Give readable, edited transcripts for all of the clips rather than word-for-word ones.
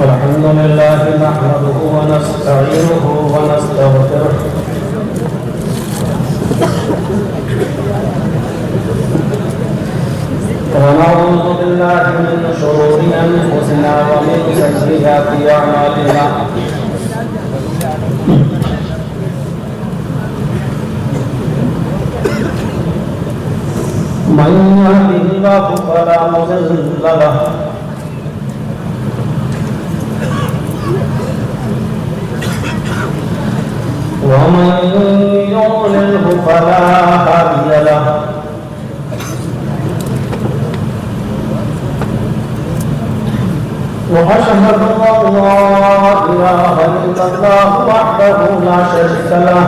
الحمد لله نحمده ونستعينه ونستغفره ونعوذ بالله من شرور أنفسنا ومن سيئات أعمالنا من يهده الله فلا مضل له ومن يضلله فلا هادي له وأشهد أن لا إله إلا الله وحده لا شريك له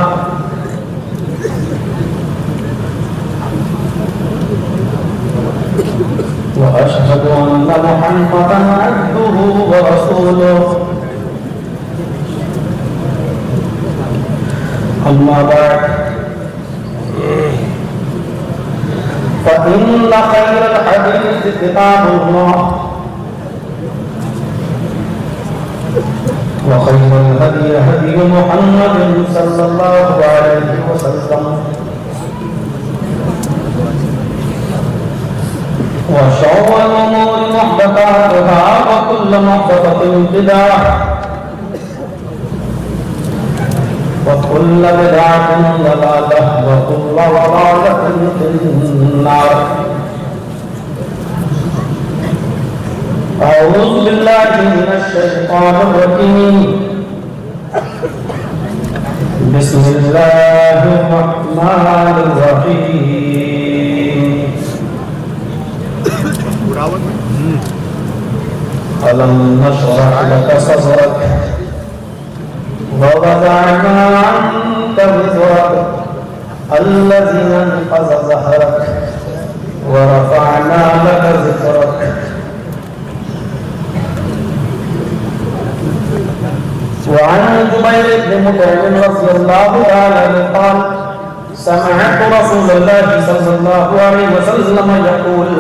وأشهد أن محمدا عبده ورسوله أما بعد فإن خير الحديث كتاب الله وخير الهدي هدي محمد صلى الله عليه وسلم وشر الأمور محدثاتها وكل محدثة بدعة وكل بدعة ضلالة وكل ضلالة في النار. أعوذ بالله من الشيطان الرجيم. بسم الله الرحمن الرحيم. ألم نشرح لك صدرك ووضعنا عنك وزرك الذي أنقض ظهرك ورفعنا لك ذكرك. وعن جبير بن مطعم رضي الله تعالى عنه قال سمعت رسول الله صلى الله عليه وسلم يقول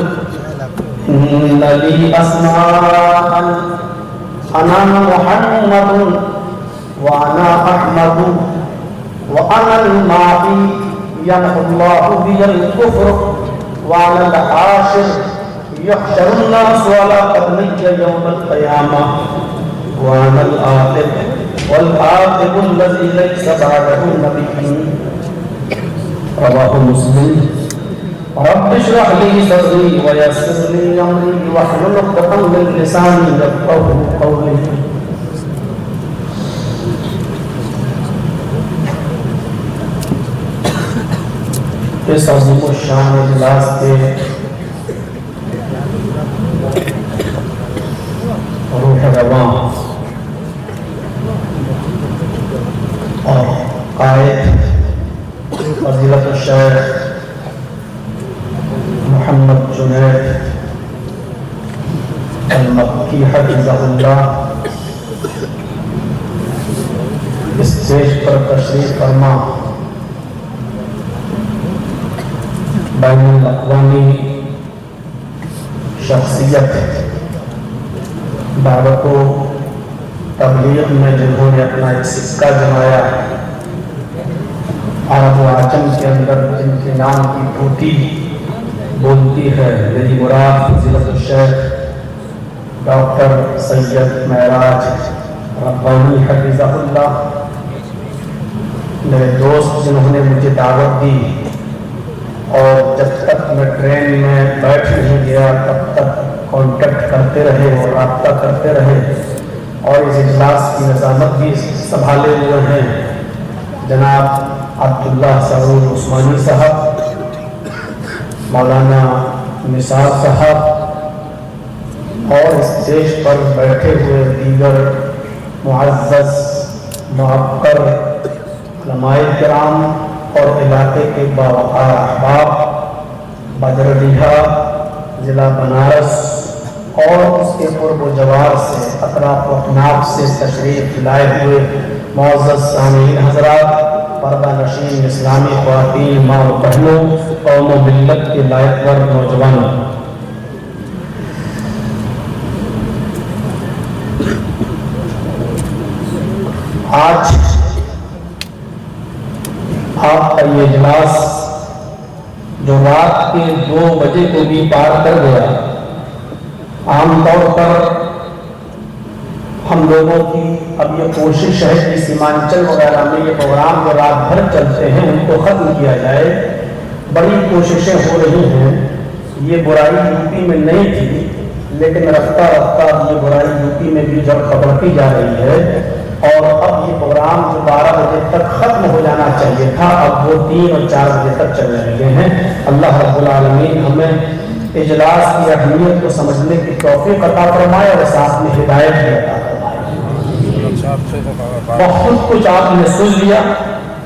إن لي أسماء أنا محمد وأنا أحمد وأنا الماضي يمحو الله بي الكفر وأنا الحاشر يحشر الناس على قدمي يوم القيامة وأنا الآخر والآخر الذي ليس بعده نبي. رواه مسلم. رب اشرح لي صدري ويسر لي أمري واحلل عقدة من لساني يفقهوا قولي. اس عظیم الشان اجلاس کے روح رواں اور قائد فضیلت الشیخ محمد جنید المکی حفظہ اللہ اسٹیج پر تشریف فرما بین الاقوامی شخصیت دعوت و تبلیغ میں جنہوں نے اپنا ایک سکہ جمایا عرب و عجم کے اندر جن کے نام کی بھوتی بولتی ہے. میری مراد فضیلت الشیخ ڈاکٹر سید معراج ربانی حفظہ اللہ، میرے دوست جنہوں نے مجھے دعوت دی اور جب تک میں ٹرین میں بیٹھ نہیں گیا تب تک کانٹیکٹ کرتے رہے اور رابطہ کرتے رہے اور اس اجلاس کی نظامت بھی سنبھالے ہوئے ہیں. جناب عبداللہ سعود عثمانی صاحب، مولانا نثار صاحب اور اسٹیج پر بیٹھے ہوئے دیگر معزز معقر علماء کرام اور علاقے کے باوقار احباب بدرڈیہا ضلع بنارس اور اس کے قرب و جوار سے اطراف و اکناف سے تشریف لائے ہوئے معزز سامعین حضرات، پردہ نشین اسلامی خواتین، ماں و بہنوں، قوم و ملت کے لائق ور نوجوانوں، آج آپ کا یہ اجلاس جو رات کے 2 بجے کو بھی پار کر گیا، عام طور پر ہم لوگوں کی اب یہ کوشش ہے کہ سیمانچل وغیرہ میں یہ پروگرام جو رات بھر چلتے ہیں ان کو ختم کیا جائے۔ بڑی کوششیں ہو رہی ہیں، یہ برائی یو پی میں نہیں تھی لیکن رفتہ رفتہ یہ برائی یو پی میں بھی جڑ پکڑتی جا رہی ہے، اور اب یہ پروگرام جو 12 بجے تک ختم ہو جانا چاہیے تھا اب وہ 3 اور 4 بجے تک چلنے لگے ہیں۔ اللہ رب العالمین ہمیں اجلاس کی اہمیت کو سمجھنے کی توفیق عطا فرمائے اور ساتھ میں ہدایت بھی عطا فرمائے۔ بہت کچھ آپ نے سن لیا۔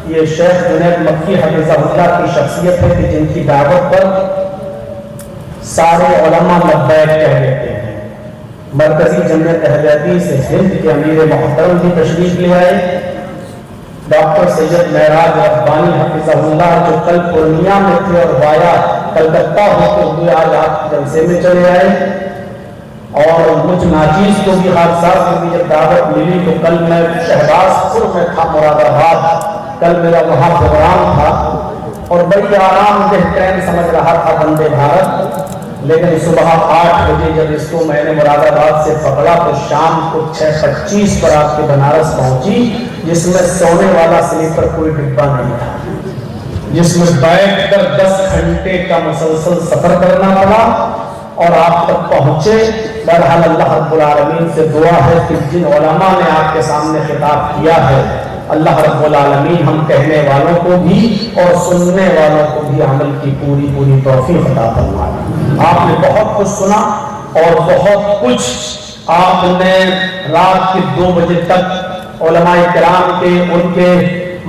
یہ شیخ جنید مکی حفظہ اللہ کی شخصیت ہے کہ جن کی دعوت پر سارے علماء لبیک کہہ دیتے ہیں۔ مرکزی جمعیت اہل حدیث ہند کے امیر محترم بھی تشریف لے آئے، ڈاکٹر سید معراج ربانی حفظہ اللہ جو کل پورنیہ میں تھے اور وایا کلکتہ ہوتے ہوئے آج آپ جلسے میں چلے آئے، اور مجھ ناچیز کو بھی حادثات کو بھی جب دعوت ملی تو کل میں شہباز پور میں تھا مراد آباد، کل میرا وہاں پروگرام تھا اور بڑی آرام دہ ٹرین سمجھ رہا تھا وندے بھارت، لیکن صبح 8 بجے جب اس کو میں نے مراد آباد سے پکڑا تو شام کو 6:25 پر آپ کے بنارس پہنچی، جس میں سونے والا سلیپر کوئی ڈبہ نہیں تھا، جس میں بیٹھ کر 10 گھنٹے کا مسلسل سفر کرنا پڑا اور آپ تک پہنچے۔ بہرحال اللہ رب العالمین سے دعا ہے کہ جن علماء نے آپ کے سامنے خطاب کیا ہے اللہ رب العالمین ہم کہنے والوں کو بھی اور سننے والوں کو بھی عمل کی پوری توفیق عطا فرمائے۔ آپ نے بہت کچھ سنا اور بہت کچھ آپ نے رات کے 2 بجے تک علماء کرام کے ان کے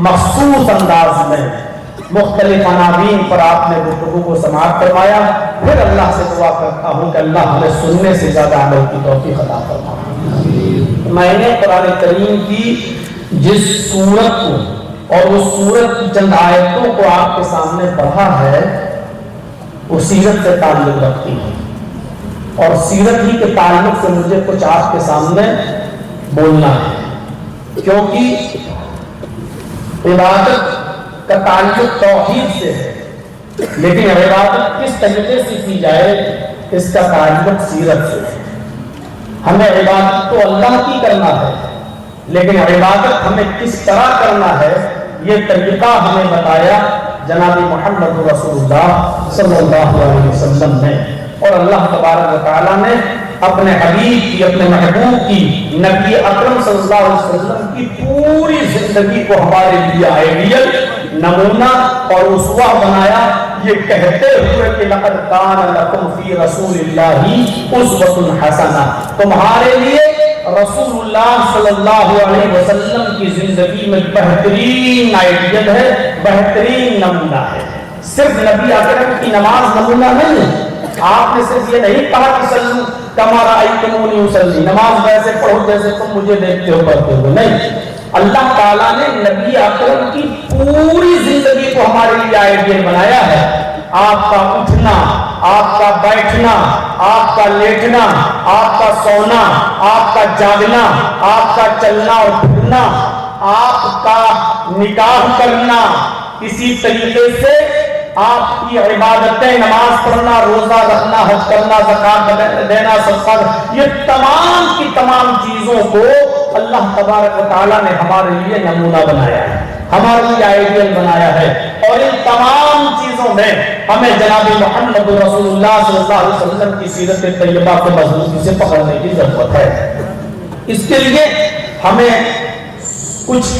مخصوص انداز میں مختلف عناوین پر آپ نے گفتگو کو سماعت فرمایا۔ پھر اللہ سے دعا کرتا ہوں کہ اللہ ہمیں سننے سے زیادہ عمل کی توفیق عطا فرمائے۔ میں نے قرآن کریم کی جس سورت کو اور اس سورت کی چند آیتوں کو آپ کے سامنے پڑھا ہے وہ سیرت سے تعلق رکھتی ہے، اور سیرت ہی کے تعلق سے مجھے کچھ آپ کے سامنے بولنا ہے، کیونکہ عبادت کا تعلق توحید سے ہے، لیکن عبادت کس طریقے سے کی جائے اس کا تعلق سیرت سے ہے۔ ہمیں عبادت تو اللہ کی کرنا ہے، لیکن عبادت ہمیں کس طرح کرنا ہے یہ طریقہ ہمیں بتایا جناب محمد رسول اللہ صلی اللہ علیہ وسلم نے، اور اللہ تبارک و تعالیٰ نے اپنے حبیب کی، اپنے محبوب کی، نبی اکرم صلی اللہ علیہ وسلم کی پوری زندگی کو ہمارے لیے آئیڈیل، نمونہ اور اسوہ بنایا، یہ کہتے ہوئے کہ لقد کان لکم فی رسول اللہ اسوۃ حسنہ، تمہارے لیے رسول اللہ صلی اللہ علیہ وسلم کی زندگی میں بہترین آئیڈیل ہے، بہترین نمونہ ہے۔ صرف نبی اکرم کی نماز نمونہ نہیں ہے، آپ نے صرف یہ نہیں کہا کہ صلو کما رأیتمونی اصلی، نماز ویسے پڑھو جیسے تم مجھے دیکھتے ہو پڑھتے ہو، نہیں، اللہ تعالیٰ نے نبی اکرم کی پوری زندگی کو ہمارے لیے آئیڈیل بنایا ہے۔ آپ کا اٹھنا، آپ کا بیٹھنا، آپ کا لیٹنا، آپ کا سونا، آپ کا جاگنا، آپ کا چلنا اور پھرنا، آپ کا نکاح کرنا، اسی طریقے سے آپ کی عبادتیں، نماز پڑھنا، روزہ رکھنا، حج کرنا، زکات دینا، صدقہ، یہ تمام کی تمام چیزوں کو اللہ تبارک و تعالیٰ نے ہمارے لیے نمونہ بنایا ہے، ہمارے لیے آئیڈیل بنایا ہے، اور ان تمام چیزوں میں ہمیں جناب محمد رسول اللہ صلی اللہ علیہ وسلم کی سیرت طیبہ کو مضبوطی سے پکڑنے کی ضرورت ہے۔ اس کے لیے ہمیں کچھ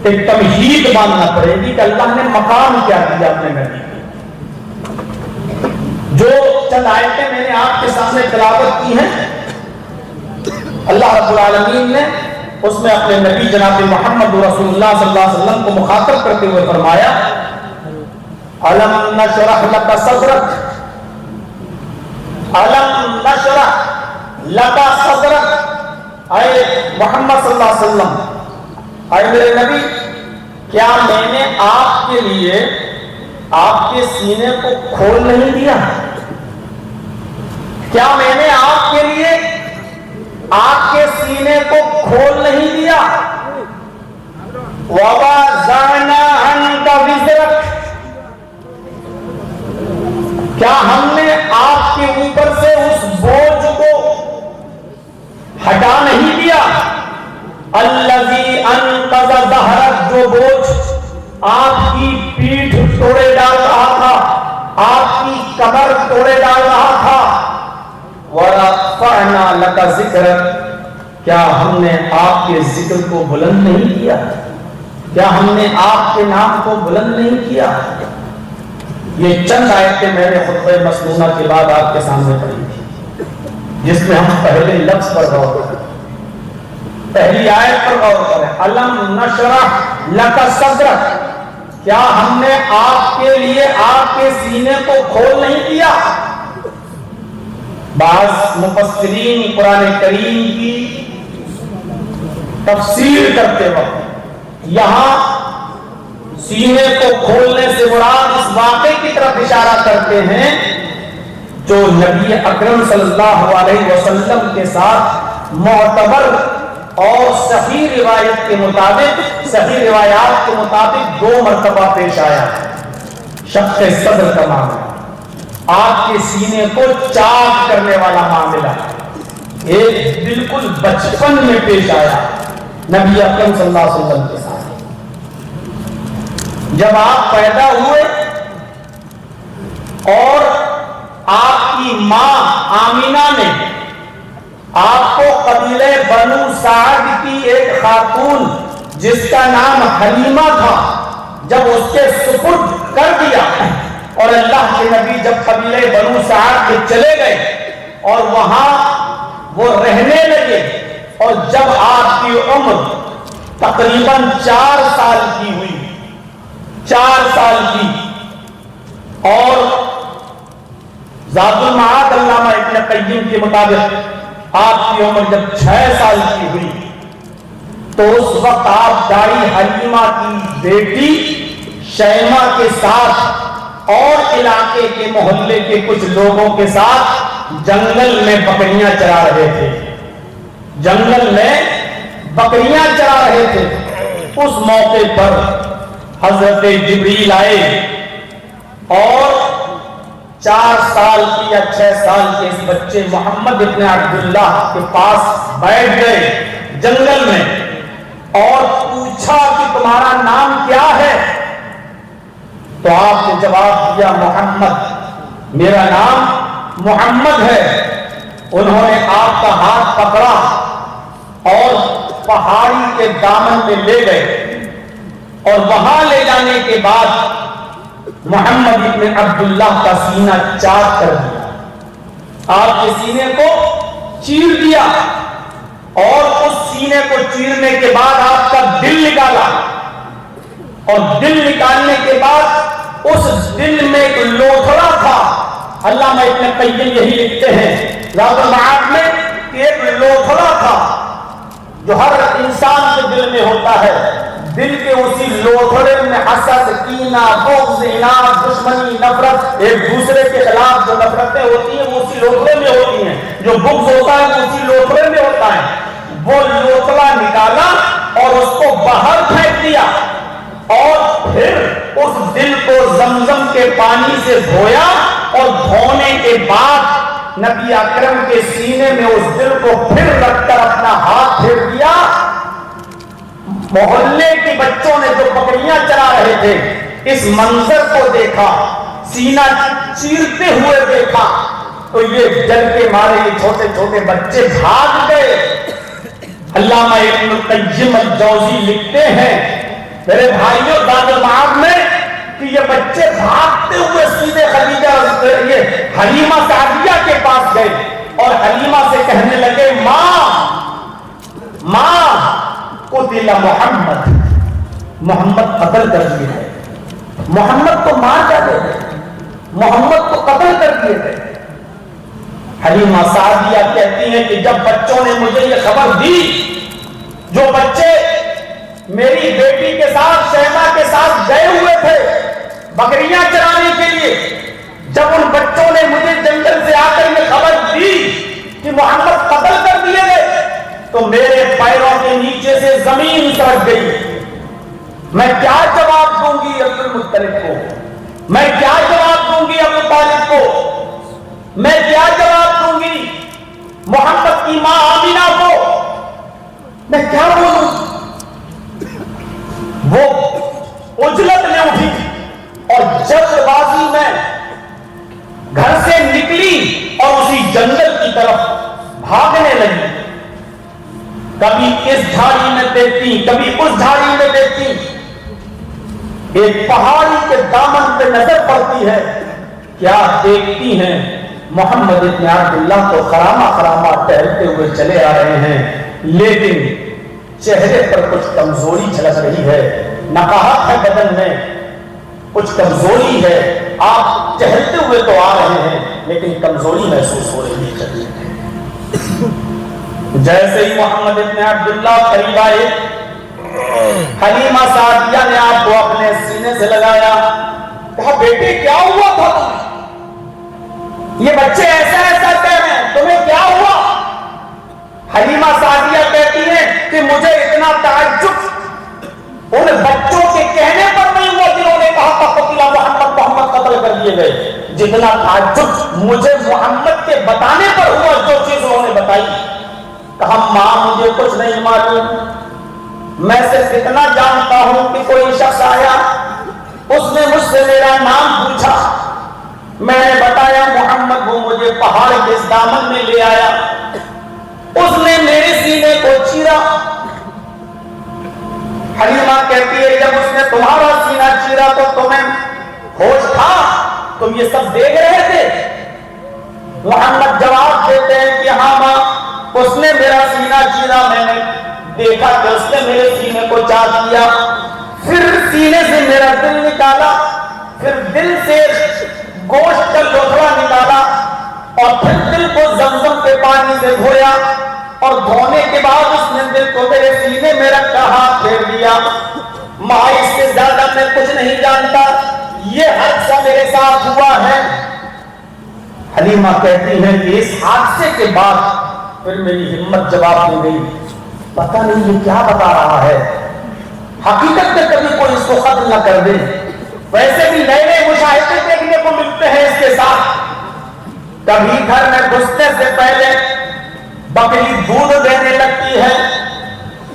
ایک تمہید ماننا پڑے گی کہ اللہ نے مقام کیا دیا اپنے نبی کو۔ جو چند آیتیں میں نے آپ کے سامنے تلاوت کی ہیں، اللہ رب العالمین نے اس میں اپنے نبی جناب محمد رسول اللہ صلی اللہ علیہ وسلم کو مخاطب کرتے ہوئے فرمایا أَلَمْ نَشْرَحْ لَكَ صَدْرَكَ أَلَمْ نَشْرَحْ لَكَ صَدْرَكَ، اے محمد صلی اللہ علیہ وسلم، اے میرے نبی، کیا میں نے آپ کے لیے آپ کے سینے کو کھول نہیں دیا؟ کیا میں نے آپ کے لیے آپ کے سینے کو کھول نہیں دیا؟ وَوَضَعْنَا عَنْكَ وِزْرَكَ، کیا ہم نے آپ کے اوپر سے اس بوجھ کو ہٹا نہیں دیا؟ الَّذِي أَنْقَضَ ظَهْرَكَ، جو بوجھ آپ کی پیٹھ توڑے ڈال رہا تھا، آپ کی کمر توڑے ڈال رہا تھا۔ وَرَفَعْنَا لَكَ ذِكْرَكَ، کیا ہم نے آپ کے ذکر کو بلند نہیں کیا؟ کیا ہم نے آپ کے نام کو بلند نہیں کیا؟ یہ چند آیتیں میں نے خطبہ مسنونہ کے بعد آپ کے سامنے پڑھی تھی، جس میں ہم پہلے لفظ پر غور کریں، پہلی آیت پر غور کریں، الم نشرح لک صدرک، کیا ہم نے آپ کے لیے آپ کے سینے کو کھول نہیں دیا؟ بعض مفسرین قرآن کریم کی تفسیر کرتے وقت یہاں سینے کو کھولنے سے مراد اس واقعے کی طرف اشارہ کرتے ہیں جو نبی اکرم صلی اللہ علیہ وسلم کے ساتھ معتبر اور صحیح روایت کے مطابق، صحیح روایات کے مطابق 2 مرتبہ پیش آیا ہے۔ شق صدر کا معاملہ، آپ کے سینے کو چاک کرنے والا معاملہ، ایک بالکل بچپن میں پیش آیا نبی اکرم صلی اللہ علیہ وسلم کے ساتھ۔ جب آپ پیدا ہوئے اور آپ کی ماں آمینہ نے آپ کو قبیلہ بنو سعد کی ایک خاتون جس کا نام حلیمہ تھا جب اس کے سپرد کر دیا، اور اللہ کے نبی جب قبیلہ بنو سعد کے چلے گئے اور وہاں وہ رہنے لگے، اور جب آپ کی عمر تقریباً 4 سال کی ہوئی، 4 سال کی، اور زاد المعاد علامہ ابن قیم کے مطابق آپ کی عمر جب 6 سال کی ہوئی تو اس وقت آپ دائی حلیمہ کی بیٹی شیمہ کے ساتھ اور علاقے کے محلے کے کچھ لوگوں کے ساتھ جنگل میں بکریاں چرا رہے تھے، جنگل میں بکریاں چرا رہے تھے۔ اس موقع پر حضرت جبریل آئے اور 4 سال کی یا 6 سال کے اس بچے محمد ابن عبداللہ کے پاس بیٹھ گئے جنگل میں اور پوچھا کہ تمہارا نام کیا ہے؟ تو آپ نے جواب دیا محمد، میرا نام محمد ہے۔ انہوں نے آپ کا ہاتھ پکڑا اور پہاڑی کے دامن میں لے گئے، اور وہاں لے جانے کے بعد محمد ابن عبداللہ کا سینہ چاک کر دیا، آپ کے سینے کو چیر دیا، اور اس سینے کو چیرنے کے بعد آپ کا دل نکالا، اور دل نکالنے کے بعد اس دل میں ایک لوتھڑا تھا۔ علامہ ابن قیم یہی لکھتے ہیں زاد المعاد میں کہ ایک لوتھڑا تھا جو ہر انسان کے دل میں ہوتا ہے، دل کے اسی لوتھڑے میں حسد، کینہ، بغض، عناد، دشمنی، نفرت، ایک دوسرے کے خلاف جو نفرتیں ہوتی ہیں وہ اسی لوتھڑے میں ہوتی ہیں، جو بغض ہوتا ہے وہ اسی لوتھڑے میں ہوتا ہے۔ وہ لوتھڑا نکالا اور اس کو باہر پھینک دیا، اور پھر اس دل کو زمزم کے پانی سے دھویا، اور دھونے کے بعد نبی اکرم کے سینے میں اس دل کو پھر رکھ کر اپنا ہاتھ پھیر دیا۔ محلے کے بچوں نے جو بکریاں چرا رہے تھے اس منظر کو دیکھا، سینہ چیرتے ہوئے دیکھا، تو یہ ڈر کے مارے یہ چھوٹے چھوٹے بچے بھاگ گئے۔ علامہ ابن القیم الجوزی لکھتے ہیں میرے بھائیوں زاد المعاد میں کہ یہ بچے بھاگتے ہوئے سیدھے خدیجہ یہ حلیمہ سعدیہ کے پاس گئے اور حلیمہ سے کہنے لگے ماں قتل محمد، محمد قتل کر دیے گئے، محمد کو مار ڈالے گئے، محمد کو قتل کر دیے گئے۔ حلیمہ سعدیہ کہتی ہیں کہ جب بچوں نے مجھے یہ خبر دی، جو بچے میری بیٹی کے ساتھ شیمہ کے ساتھ گئے ہوئے تھے بکریاں چرانے کے لیے، جب ان بچوں نے مجھے جنگل سے آ کر یہ خبر دی کہ محمد قتل کر دیے گئے، تو میرے پیروں کے نیچے سے زمین سرک گئی، میں کیا جواب دوں گی عبد المطلب کو؟ میں کیا جواب دوں گی ابو طالب کو؟ میں کیا جواب دوں گی محمد کی ماں آمینہ کو؟ میں کیا بولوں؟ وہ اجلت میں اٹھی اور جلد بازی میں گھر سے نکلی اور اسی جنگل کی طرف بھاگنے لگی. کبھی اس جھاڑی میں دیکھتی، کبھی اس جھاڑی میں دیکھتی. ایک پہاڑی کے دامن پہ نظر پڑتی ہے، کیا دیکھتی ہیں؟ محمد ابن عبداللہ کو خرامہ خرامہ ٹہلتے ہوئے چلے آ رہے ہیں، لیکن چہرے پر کچھ کمزوری جھلک رہی ہے، نقاہت ہے بدن میں، کچھ کمزوری ہے. آپ ٹہلتے ہوئے تو آ رہے ہیں لیکن کمزوری محسوس ہو رہی ہے. جیسے ہی محمد ابن عبداللہ قریب آئے، حلیمہ سعدیہ نے آپ کو اپنے سینے سے لگایا، کہا بیٹے کیا ہوا تھا تمہیں؟ یہ بچے ایسا ایسا کہہ رہے ہیں، تمہیں کیا ہوا؟ حلیمہ سعدیہ کہتی ہیں کہ مجھے اتنا تعجب ان بچوں کے کہنے پر نہیں ہوا جنہوں نے کہا تھا قتل محمد قتل کر دیے گئے، جتنا تعجب مجھے محمد کے بتانے پر ہوا جو چیز انہوں نے بتائی. کہا ماں مجھے کچھ نہیں معلوم، میں صرف اتنا جانتا ہوں کہ کوئی شخص آیا، اس نے مجھ سے میرا نام پوچھا، میں نے بتایا محمد، وہ مجھے پہاڑ کے اس دامن میں لے آیا، اس نے میرے سینے کو چیرا. حلیمہ کہتی ہے جب اس نے تمہارا سینہ چیرا تو تمہیں ہوش تھا؟ تم یہ سب دیکھ رہے تھے؟ محمد جواب دیتے ہیں کہ ہاں ماں، اس نے میرا سینہ چیرا، میں نے دیکھا کہ اس نے میرے سینے کو چاٹ دیا، پھر سینے سے میرا دل نکالا، پھر دل سے گوشت کا لوتھڑا نکالا، اور پھر دل کو زمزم کے پانی سے دھویا، اور دھونے کے بعد اس نے دل کو میرے سینے میں رکھا، ہاتھ پھیر دیا. ماں اس سے زیادہ میں کچھ نہیں جانتا، یہ حادثہ میرے ساتھ ہوا ہے. حلیمہ کہتی ہیں کہ اس حادثے کے بعد پھر میری ہمت جواب دے گئی، پتہ نہیں یہ کیا بتا رہا ہے، حقیقت میں کبھی کوئی اس کو ختم نہ کر دے. ویسے بھی نئے نئے مشاہدے دیکھنے کو ملتے ہیں اس کے ساتھ. کبھی گھر میں گھسنے سے پہلے بکری دودھ دینے لگتی ہے،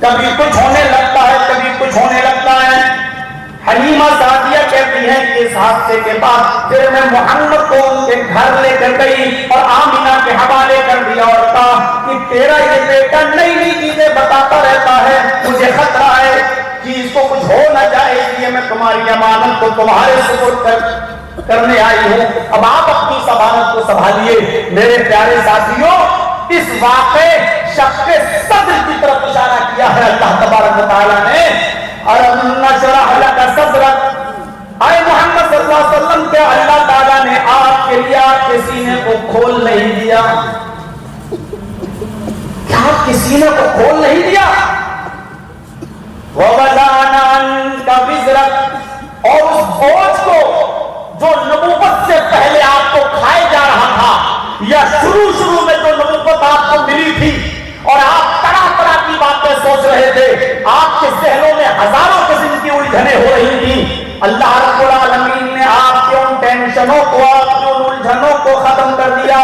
کبھی کچھ ہونے لگتا ہے، کبھی کچھ ہونے لگتا ہے. حلیمہ سعدیہ کہتی ہیں کہ اس حادثے کے بعد پھر میں محمد کو ان کے گھر لے کر گئی اور آمینہ کے حوالے کر دیا اور کہا کہ تیرا یہ بیٹا نئی نئی چیزیں بتاتا رہتا ہے، مجھے خطرہ ہے کہ اس کو کچھ ہو نہ جائے، اس لیے میں تمہاری امانت کو تمہارے سپرد کرنے آئی ہوں، اب آپ اپنی امانت کو سنبھالیے. میرے پیارے ساتھیوں، اس واقعے شق صدر کی طرف اشارہ کیا ہے اللہ تبارک و تعالیٰ نے. أَلَمْ نَشْرَحْ لَكَ صَدْرَكَ، اے محمد صلی اللہ علیہ وسلم، کیا اللہ تعالیٰ نے آپ کے لیے آپ کے سینے کو کھول نہیں دیا؟ کیا آپ کے سینے کو کھول نہیں دیا؟ وَوَضَعْنَا عَنْكَ وِزْرَكَ، اور اس بوجھ کو جو نبوت سے پہلے آپ کو کھائے جا رہا تھا، یا شروع میں جو نبوت آپ کو ملی تھی اور آپ طرح طرح کی باتیں سوچ رہے تھے، آپ کے ذہنوں میں ہزاروں قسم کی الجھنیں ہو رہی تھی، اللہ رب العالمین نے آپ کے ان ٹینشنوں کو، آپ کے ان الجھنوں کو ختم کر دیا.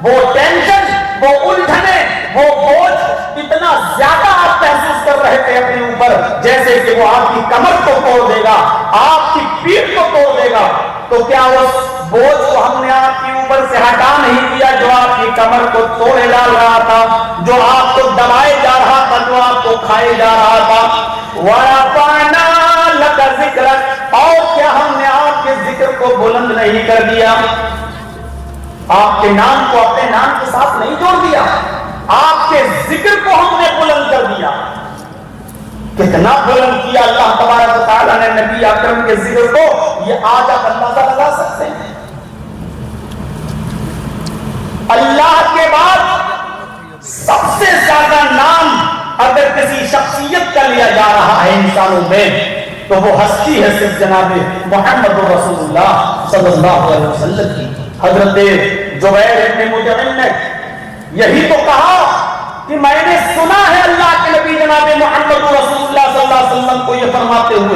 وہ ٹینشن، وہ الجھنیں، وہ بوجھ اتنا زیادہ آپ محسوس کر رہے تھے اپنے اوپر جیسے کہ وہ آپ کی کمر کو توڑ دے گا، آپ کی پیٹھ کو توڑ دے گا. تو کیا اس بوجھ کو ہم نے آپ کے اوپر سے ہٹا نہیں دیا جو آپ کی کمر کو توڑے ڈال رہا تھا، جو آپ کو دبائے جا رہا تھا، جو آپ کو کھائے جا رہا تھا؟ وَرَفَعْنَا لَكَ ذِكْرَكَ، اور کیا ہم نے آپ کے ذکر کو بلند نہیں کر دیا؟ آپ کے نام کو اپنے نام کے ساتھ نہیں جوڑ دیا، آپ کے ذکر کو ہم نے بلند کر دیا. کتنا بلند کیا اللہ تبارک و تعالیٰ نے نبی اکرم کے ذکر کو، یہ آج آپ اندازہ لگا سکتے ہیں. اللہ کے بعد سب سے زیادہ نام اگر کسی شخصیت کا لیا جا رہا ہے انسانوں میں تو وہ ہستی ہے صرف جناب محمد رسول اللہ صلی اللہ علیہ وسلم کی. حضرت جبیر ابن مطعم نے یہی تو کہا کہ میں نے سنا ہے اللہ کے نبی جناب محمد رسول اللہ صلی اللہ علیہ وسلم کو یہ فرماتے ہوئے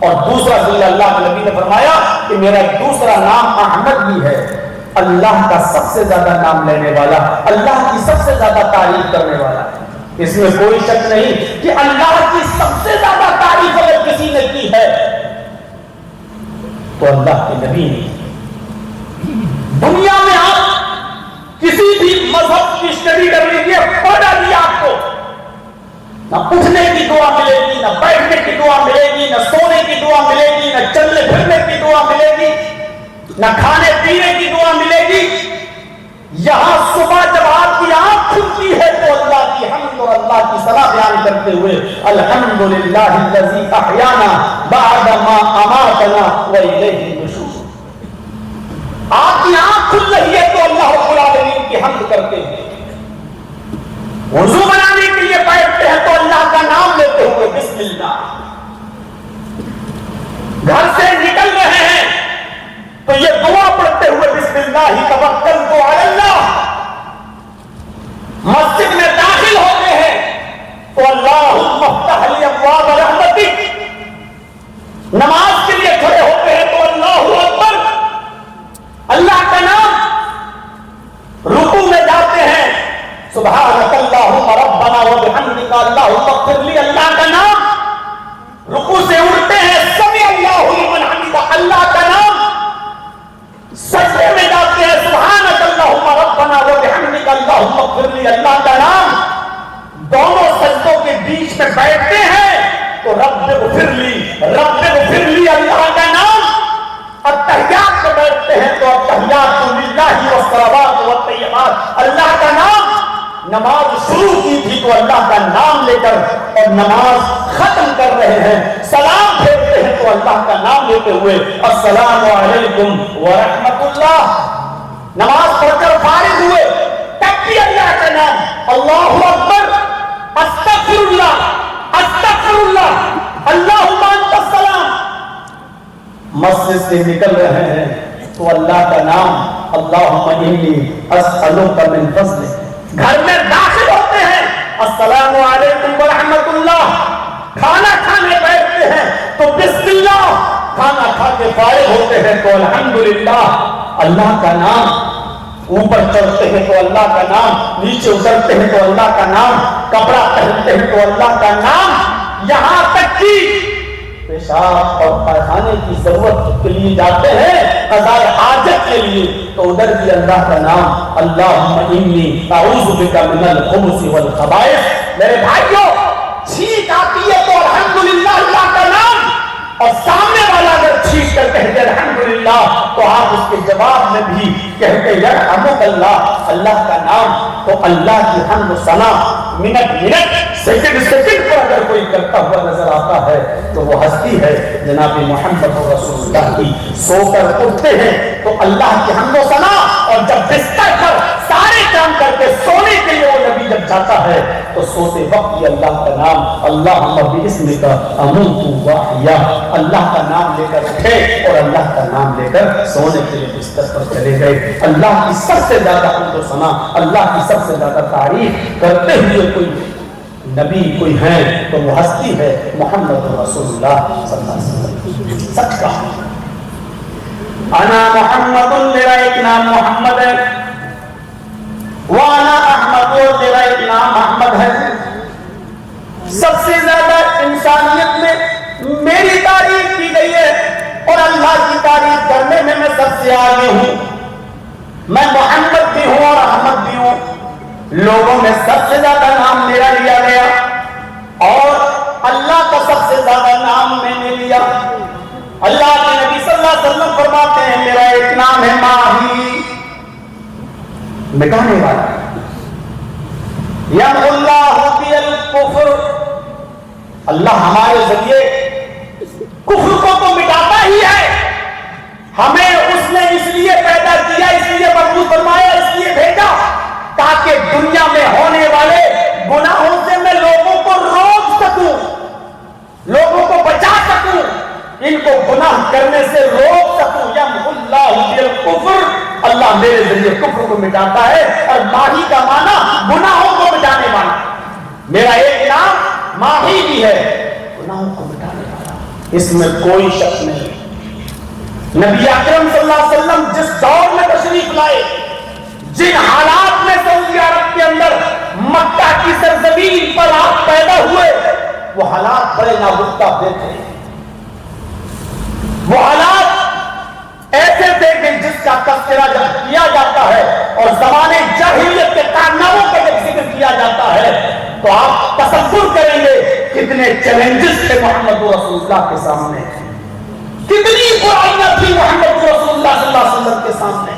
اور دوسرا ذکر اللہ کے نبی نے فرمایا کہ میرا دوسرا نام احمد بھی ہے، اللہ کا سب سے زیادہ نام لینے والا، اللہ کی سب سے زیادہ تعریف کرنے والا۔ اس میں کوئی شک نہیں کہ اللہ کی سب سے زیادہ تعریف اگر کسی نے کی ہے تو اللہ کے نبی نے۔ دنیا میں آپ کسی بھی مذہب کی اسٹڈی کر لیجیے، پڑھا دیا آپ کو، نہ اٹھنے کی دعا ملے گی، نہ بیٹھنے کی دعا ملے گی، نہ سونے کی دعا ملے گی، نہ چلنے پھرنے کی دعا ملے گی، نہ کھانے پینے کی دعا ملے گی۔ یہاں صبح جب آپ کی آنکھ کھلتی ہے تو اللہ کی حمد اور اللہ کی ثنا بیان کرتے ہوئے الحمدللہ الذی احیانا بعد ما اماتنا والیہ النشور۔ آپ کی آنکھ کھل رہی ہے تو اللہ رب العالمین کی حمد کرتے ہیں، وضو بنانے کے لیے بیٹھتے ہیں تو اللہ کا نام لیتے ہوئے بسم اللہ، گھر سے نکل رہے ہیں تو یہ دعا پڑھتے ہوئے بسم اللہ توکلت علی اللہ، مسجد میں داخل ہوتے ہیں تو اللہم افتح لی ابواب رحمتک، نماز کے لیے کھڑے ہوتے ہیں تو اللہ اکبر، اللہ کا نام، رکوع میں جاتے ہیں سبحانک اللہم ربنا وبحمدک اللہم اغفر لی، اللہ کا نام، رکوع سے اٹھتے ہیں سمع اللہ لمن حمدہ، اللہ کا نام، سجدے میں جاتے ہیں سبحانک اللہم ربنا وبحمدک اللہم اغفر لی، اللہ کا نام، دونوں سجدوں کے بیچ میں بیٹھتے ہیں تو رب اغفر لی اللہ کا نام، التحیات میں بیٹھتے ہیں تو التحیات للہ والصلوات والطیبات اللہ کا نام، نماز شروع کی تھی تو اللہ کا نام لے کر اور نماز ختم کر رہے ہیں، سلام پھیرتے ہیں تو اللہ کا نام لیتے ہوئے السلام علیکم ورحمۃ اللہ، نماز پڑھ کر فارغ ہوئے تب بھی اللہ کا نام، اللہ اکبر، استغفر اللہ اللہم انت السلام، مسجد سے نکل رہے ہیں تو اللہ کا نام، اللہم انی اسألک من فضلک، گھر میں داخل ہوتے ہیں السلام علیکم ورحمۃ اللہ، کھانا کھانے بیٹھتے ہیں تو بسم اللہ، کھانا کھا کے فارغ ہوتے ہیں تو الحمدللہ، اللہ کا نام، اوپر چڑھتے ہیں تو اللہ کا نام، نیچے اترتے ہیں تو اللہ کا نام، کپڑا پہنتے ہیں تو اللہ کا نام، یہاں تک کہ پیشاب اور پائخانے کی ضرورت کے لیے جاتے ہیں قضاء حاجت کے لیے تو ادھر بھی اللہ کا نام، اللہم انی اعوذ بک من الخبث والخبائث۔ میرے بھائیوں، چھینک آتی ہے تو الحمدللہ اللہ کا نام، اور سامنے والا اگر چھینک کر کہتے الحمدللہ تو آپ اس کے جواب میں بھی کہتے یرحمک اللہ، اللہ کا نام، تو اللہ کی حمد و ثنا منٹ سیکنڈ پر اگر کوئی کرتا ہوا نظر آتا ہے تو وہ ہستی ہے جناب محمد رسول اللہ کی۔ سو کر اٹھتے ہیں تو اللہ کی حمد و ثنا، اور جب بستر پر سارے کام کر کے سونے کے لیے وہ نبی جب جاتا ہے تو سوتے وقت یہ اللہ کا نام، اللہم باسمک اموت واحیا، اللہ کا نام لے کر اٹھے اور اللہ کا نام لے کر سونے کے لیے بستر پر چلے گئے۔ اللہ کی سب سے زیادہ حمد و ثنا، اللہ کی سب سے زیادہ تعریف کرتے ہوئے کوئی نبی کوئی ہے تو وہ ہستی ہے محمد رسول اللہ صلی اللہ علیہ وسلم۔ سچ کہا، انا محمد، میرا ایک نام محمد ہے، وانا احمد، میرا ایک نام احمد ہے۔ سب سے زیادہ انسانیت میں میری تعریف کی گئی ہے اور اللہ کی تعریف کرنے میں میں سب سے آگے ہوں، میں محمد بھی ہوں اور احمد بھی ہوں، لوگوں میں سب سے زیادہ نام میرا لیا گیا اور اللہ کا سب سے زیادہ نام میں نے لیا۔ اللہ کے نبی صلی اللہ علیہ وسلم فرماتے ہیں میرا ایک نام ہے ماہی، مٹانے والا، یمحو اللہ بی الکفر، اللہ ہمارے ذریعے کفر کو تو مٹاتا ہی ہے، ہمیں اس نے اس لیے پیدا کیا، اس لیے مبعوث فرمایا، اس لیے بھیجا تاکہ دنیا میں ہونے والے گناہوں سے میں لوگوں کو روک سکوں، لوگوں کو بچا سکوں، ان کو گناہ کرنے سے روک سکوں۔ یمحو اللہ بالکفر، اللہ میرے ذریعے کفر کو مٹاتا ہے، اور ماہی کا معنی گناہوں کو مٹانے والا، میرا ایک نام ماہی بھی ہے، گناہوں کو مٹانے والا۔ اس میں کوئی شک نہیں. نبی اکرم صلی اللہ علیہ وسلم جس دور میں تشریف لائے، جن حالات میں سعودی عرب کے اندر مکہ کی سرزمین پر آپ پیدا ہوئے، وہ حالات بڑے نابودہ تھے. وہ حالات ایسے تھے کہ جس کا تذکرہ جب کیا جاتا ہے اور زمانے جاہلیت کے کارناموں کا جب ذکر کیا جاتا ہے تو آپ تصور کریں گے کتنے چیلنجز تھے محمد رسول اللہ کے سامنے، کتنی برائیاں تھی محمد رسول اللہ صلی اللہ علیہ وسلم کے سامنے،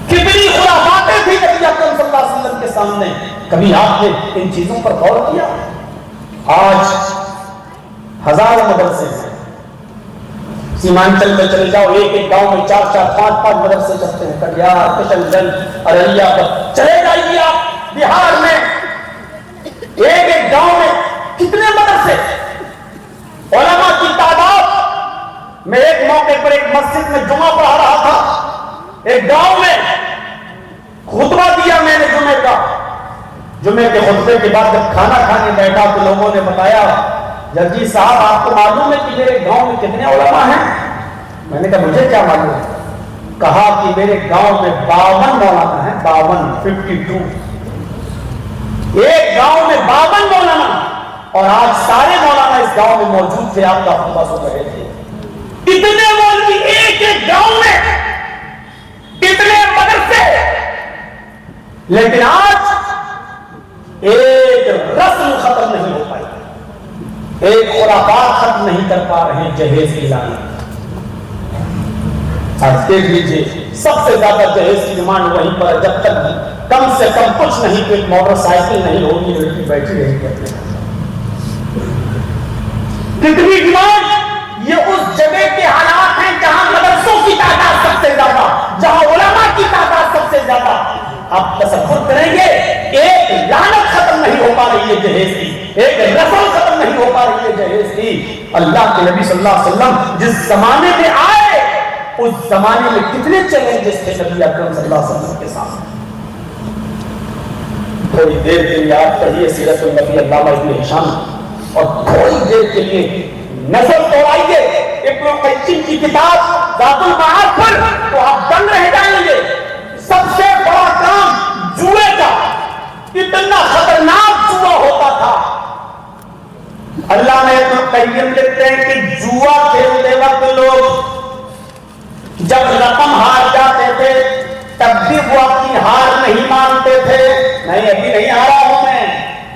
کتنی خرافاتیں تھی نبی اکرم صلی اللہ علیہ وسلم کے سامنے. کبھی آپ نے ان چیزوں پر غور کیا؟ آج ہزاروں مدرسے ہیں. سیمانچل میں چلے جاؤ، ایک ایک گاؤں میں 4 4 5 5 مدرسے چلتے ہیں. کٹیہار، کشن گنج، ارریہ پر چلے جائیے آپ بہار میں، ایک ایک گاؤں میں کتنے مدرسے. علماء کی تعداد، میں ایک موقع پر ایک مسجد میں جمعہ پڑھا رہا تھا، ایک گاؤں میں خطبہ دیا میں نے جمعے کا. جمعے کے خطبے کے بعد جب کھانا کھانے بیٹھا تو لوگوں نے بتایا، جرجی صاحب آپ کو معلوم ہے کہ میرے گاؤں میں کتنے علماء ہیں؟ میں نے کہا مجھے کیا معلوم ہے؟ کہا کہ میرے گاؤں میں 52 مولانا ہیں. 52 ایک گاؤں میں 52 مولانا، اور آج سارے مولانا اس گاؤں میں موجود تھے، آپ کا خطبہ سن رہے تھے. اتنے مولوی ایک ایک گاؤں میں، اتنے مدرسے، لیکن آج ایک رسم ختم نہیں ہو پائی، ایک خرافات ختم نہیں کر پا رہے ہیں جہیز کی لانت. آج دیکھ لیجیے سب سے زیادہ جہیز کی ڈیمانڈ وہیں پر، جب تک کم سے کم کچھ نہیں تو ایک موٹر سائیکل نہیں ہوگی لڑکی بیٹھی رہی کرتے. کتنی ڈیمانڈ. یہ اس جگہ کے حالات ہیں جہاں مدرسوں کی تعداد سب سے زیادہ، جہاں علماء کی تعداد سب سے زیادہ. آپ تصور کریں گے ایک لعنت ختم نہیں ہو پا رہی ہے جہیز کی، ایک رسم ختم نہیں ہو پا رہی ہے جہیز کی. اللہ کے نبی صلی اللہ علیہ وسلم جس زمانے میں آئے اس زمانے میں کتنے چیلنجز تھے نبی اکرم صلی اللہ علیہ وسلم کے سامنے. تھوڑی دیر کے لیے آپ پڑھیے سیرت النبی علامہ ابن ہشام، اور تھوڑی دیر کے لیے نظر دوڑائیے ابن القیم کی کتاب ذات المعاد پر، تو آپ دنگ رہ جائیں گے. سب سے بڑا کام جوئے کا، اتنا خطرناک جوا ہوتا تھا. اللہ نے ابن القیم لکھتے ہیں کہ جوا کھیلتے وقت لوگ جب رقم ہار جاتے تھے تب بھی وہ اپنی ہار نہیں مانتے تھے. نہیں ابھی نہیں ہارا ہوں میں،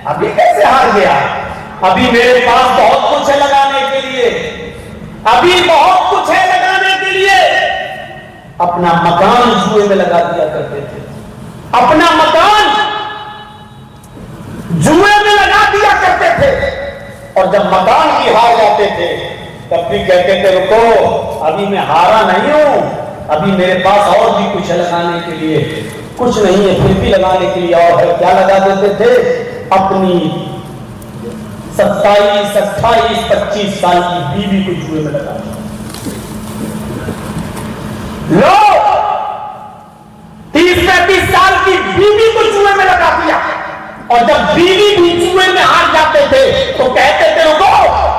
ابھی کیسے ہار گیا، ابھی میرے پاس بہت کچھ ہے لگانے کے لیے، ابھی بہت کچھ ہے لگانے کے لیے. اپنا مکان جوئے میں لگا دیا کرتے تھے، اپنا مکان جوئے میں لگا دیا کرتے تھے. اور جب مکان کی ہار جاتے تھے تب بھی کہتے تھے رکو ابھی میں ہارا نہیں ہوں، ابھی میرے پاس اور بھی کچھ ہے لگانے کے لیے. کچھ نہیں ہے پھر بھی لگانے کے لیے اور ہے. کیا لگا دیتے تھے؟ اپنی 27 28 25 سال کی بیوی کو جوئے میں لگا دیا. لوگ 30 35 سال کی بیوی کو جوئے میں لگا دیا، اور جب بیوی بھی جوئے میں ہار جاتے تھے تو کہتے تھے رکو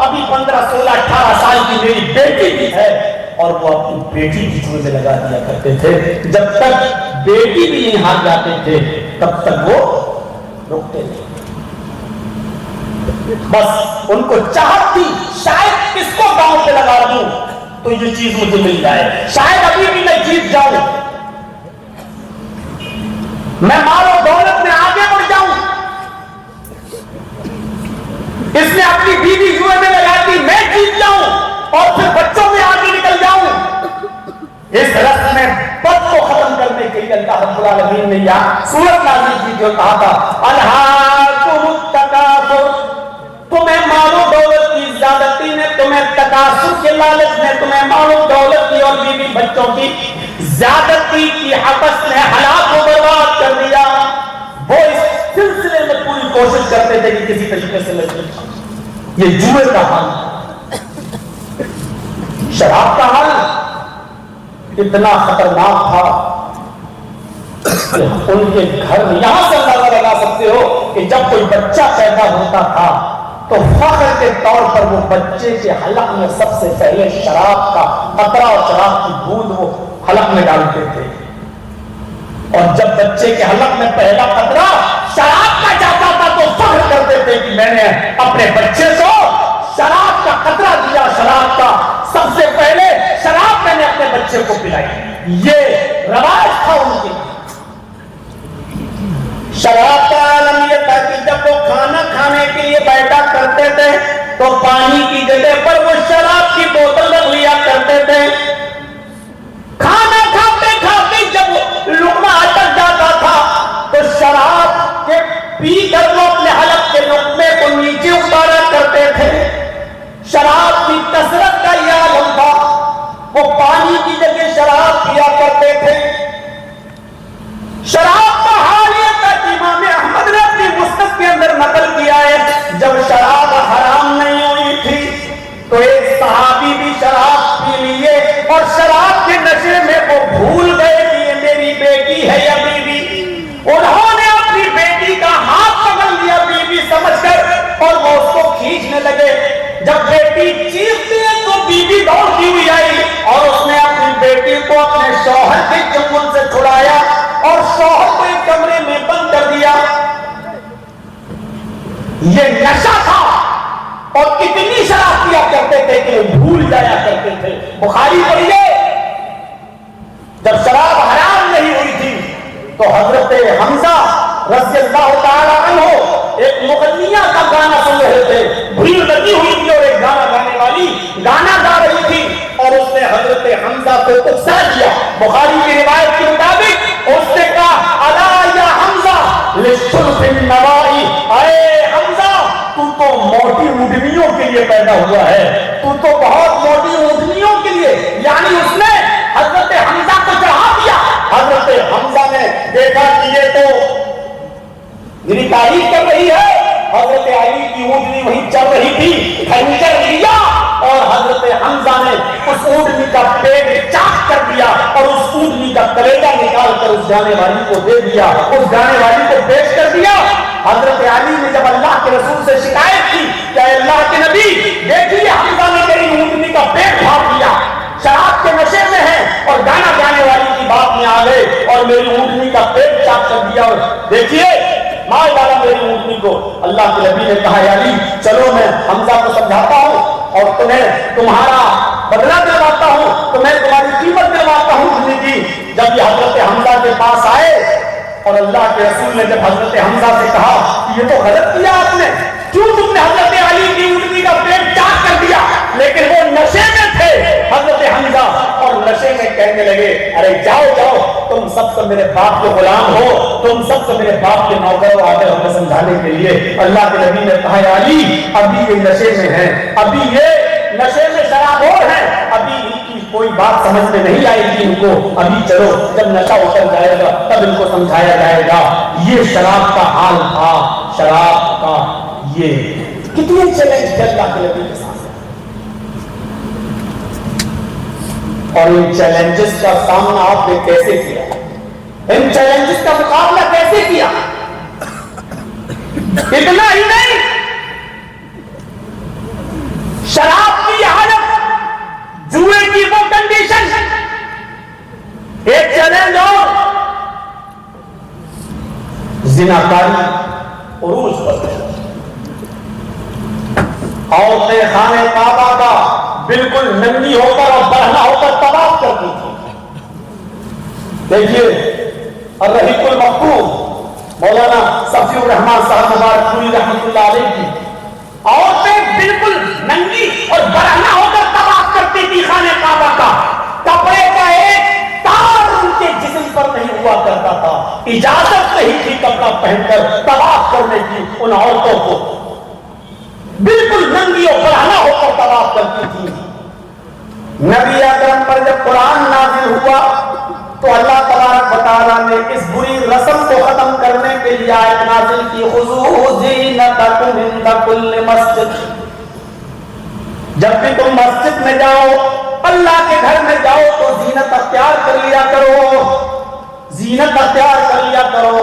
ابھی 15 16 18 سال کی میری بیٹی بھی ہے، اور وہ اپنی بیٹی بھی جوئے میں لگا دیا کرتے تھے. جب تک بیٹی بھی نہیں ہار جاتے تھے تب تک وہ رکتے نہیں. بس ان کو چاہت تھی شاید اس کو گاؤں پہ لگا دوں تو یہ چیز مجھے مل جائے، شاید ابھی بھی میں جیت جاؤں، میں مال و دولت میں آگے بڑھ جاؤں. اس نے اپنی بیوی جوئے میں لگا دی، میں جیت جاؤں اور پھر بچوں میں آگے نکل جاؤں. اس رسم میں بد کو ختم کرنے کے لیے اللہ رب العالمین نے یہ سورت نازل کی جو کہا تھا الہاکم التکاثر، تمہیں مال و دولت کی زیادتی نے، تمہیں تکاثر کے لالچ نے، تمہیں مال و دولت کی اور بیوی بچوں کی زیادتی کی حبس نے ہلاک و برباد کر دیا. وہ اس سلسلے میں پوری کوشش کرتے تھے کہ کسی طریقے سے لے جائیں. یہ جوئے کا حال، شراب کا حال اتنا خطرناک تھا کہ ان کے گھر میں، یہاں سے اندازہ لگا سکتے ہو کہ جب کوئی بچہ پیدا ہوتا تھا تو فخر کے طور پر وہ بچے کے حلق میں سب سے پہلے شراب کا قطرہ اور شراب کی بوند وہ حلق میں ڈالتے تھے، اور جب بچے کے حلق میں پہلا قطرہ شراب کا جاتا تھا تو فخر کرتے تھے کہ میں نے اپنے بچے کو شراب کا قطرہ دیا، شراب کا سب سے پہلے شراب میں نے اپنے بچے کو پلائی۔ یہ رواج تھا ان کی۔ شراب کا عالم یہ تھا کہ جب وہ کھانا کھانے کے لیے بیٹھا کرتے تھے تو پانی کی جگہ پر وہ شراب کی بوتل رکھ لیا کرتے تھے۔ کھانا کھاتے کھاتے جب لقمہ اٹک جاتا تھا تو شراب کے پی کر وہ اپنے حلق کے لقمے کو نیچے اتارا کرتے تھے۔ شراب کی کثرت کا یہ عالم تھا، وہ پانی کی جگہ شراب پیا کرتے تھے۔ شراب کا حال یہ تھا کہ امام احمد نے اپنی مسند کے اندر نقل کیا ہے، جب شراب حرام نہیں ہوئی تھی تو ایک صحابی بھی شراب پی لیے اور شراب کے نشے میں وہ بھول گئے کہ یہ میری بیٹی ہے یا بیوی۔ انہوں نے اپنی بیٹی کا ہاتھ پکڑ لیا بیوی سمجھ کر اور وہ اس کو کھینچنے لگے۔ جب بیٹی چیختی ہے تو بیوی دوڑتی ہوئی آئی اور اس نے اپنی بیٹی کو اپنے شوہر کے چنگل سے چھڑایا اور شوہر کو ایک کمرے میں بند کر دیا۔ یہ نشہ تھا، اور کتنی شراب پیا کرتے تھے کہ وہ بھول جایا کرتے تھے۔ بخاری پڑھیے، جب شراب حرام نہیں ہوئی تھی تو حضرت حمزہ رضی اللہ تعالی عنہ ایک مغنیہ کا گانا سن رہے تھے، بھیڑ لگی ہوئی تھی اور ایک گانا گانے والی گانا گا رہی تھی اور اس نے حضرت حمزہ کو اکسا دیا۔ بخاری کی روایت کے مطابق اس نے کہا الا یا حمزہ للشرف النوائی، اے حمزہ تو موٹی اونٹنیوں کے لیے پیدا ہوا ہے، تو بہت موٹی اونٹنیوں کے لیے، یعنی اس نے حضرت حمزہ کو چڑھا دیا۔ حضرت حمزہ نے دیکھا کہ یہ تو میری تعریف کر رہی ہے، حضرت علی کی اونٹنی وہیں چل رہی تھی، خنجر لیا اور حضرت حمزہ نے اس اونٹنی کا پیٹ چاک کر دیا اور اس اونٹنی کا کلیجہ نکال کر اس گانے والی کو دے دیا، اس گانے والی کو پیش کر دیا۔ حضرت علی نے جب اللہ کے رسول سے شکایت کی کہ اے اللہ کے نبی دیکھیے حمزہ نے میری اونٹنی کا پیٹ پھاڑ دیا، شراب کے نشے میں ہے اور گانا گانے والی کی بات میں آ گئے اور میری اونٹنی کا پیٹ چاک کر دیا، اور دیکھیے مار ڈالا میری اونٹنی کو۔ اللہ کے نبی نے کہا علی چلو میں حمزہ کو سمجھاتا ہوں اور تمہیں تمہارا بدلہ دلواتا ہوں، تمہیں تمہاری قیمت دلواتا ہوں اونٹنی کی۔ جب یہ حضرت حمزہ کے پاس آئے اور اللہ کے رسول نے جب حضرت حمزہ سے کہا کہ یہ تو غلط کیا آپ نے، کیوں تم نے حضرت علی کی اونٹنی کا پیٹ چاک کر دیا؟ لیکن وہ نشے میں تھے حضرت حمزہ اور نشے میں کہنے لگے ارے جاؤ جاؤ تم سب تو میرے باپ کے غلام ہو، تم سب تو میرے باپ کے نوکر ہو، آتے ہمیں سمجھانے کے لیے۔ اللہ کے نبی نے کہا علی ابھی یہ نشے میں ہیں، ابھی یہ نشے میں شراب اور ہیں، ابھی ان کی کوئی بات سمجھ میں نہیں آئے گی ان کو، ابھی چلو جب نشہ اتر جائے گا تب ان کو سمجھایا جائے گا۔ یہ شراب کا حال تھا، شراب کا یہ کتنے چیلنج تھے اللہ کے نبی کے ساتھ، اور ان چیلنجز کا سامنا آپ نے کیسے کیا، ان چیلنجز کا مقابلہ کیسے کیا؟ اتنا ہی نہیں، شراب کی حالت، جوئے کی وہ کنڈیشن، ایک چیلنج اور زناکاری عروج پر، عورتیں خانہ کعبہ کا بالکل ننگی ہو کر اور برہنہ ہو کر طواف کرتی تھی۔ دیکھیے الرحیق المختوم مولانا صفی الرحمان صاحب مبارک پوری رحمۃ اللہ علیہ کی، عورتیں بالکل ننگی اور برہنہ ہو کر طواف کرتی تھی خانہ کعبہ کا، کپڑے کا ایک تار ان کے جسم پر نہیں ہوا کرتا تھا، اجازت نہیں تھی کپڑا پہن کر طواف کرنے کی ان عورتوں کو، بالکل ننگی اور برہنہ ہو کر طواف کرتی تھی۔ نبی اکرم پر جب قرآن نازل ہوا تو اللہ تبارک و تعالیٰ نے اس بری رسم کو ختم کرنے کے لیے آیت نازل کی خذوا زینتکم عند کل مسجد، جب بھی تم مسجد میں جاؤ، اللہ کے گھر میں جاؤ تو زینت اختیار کر لیا کرو، زینت اختیار کر لیا کرو۔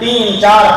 3, 4,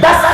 10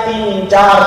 3, 4,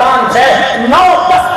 5, 6, 9, 10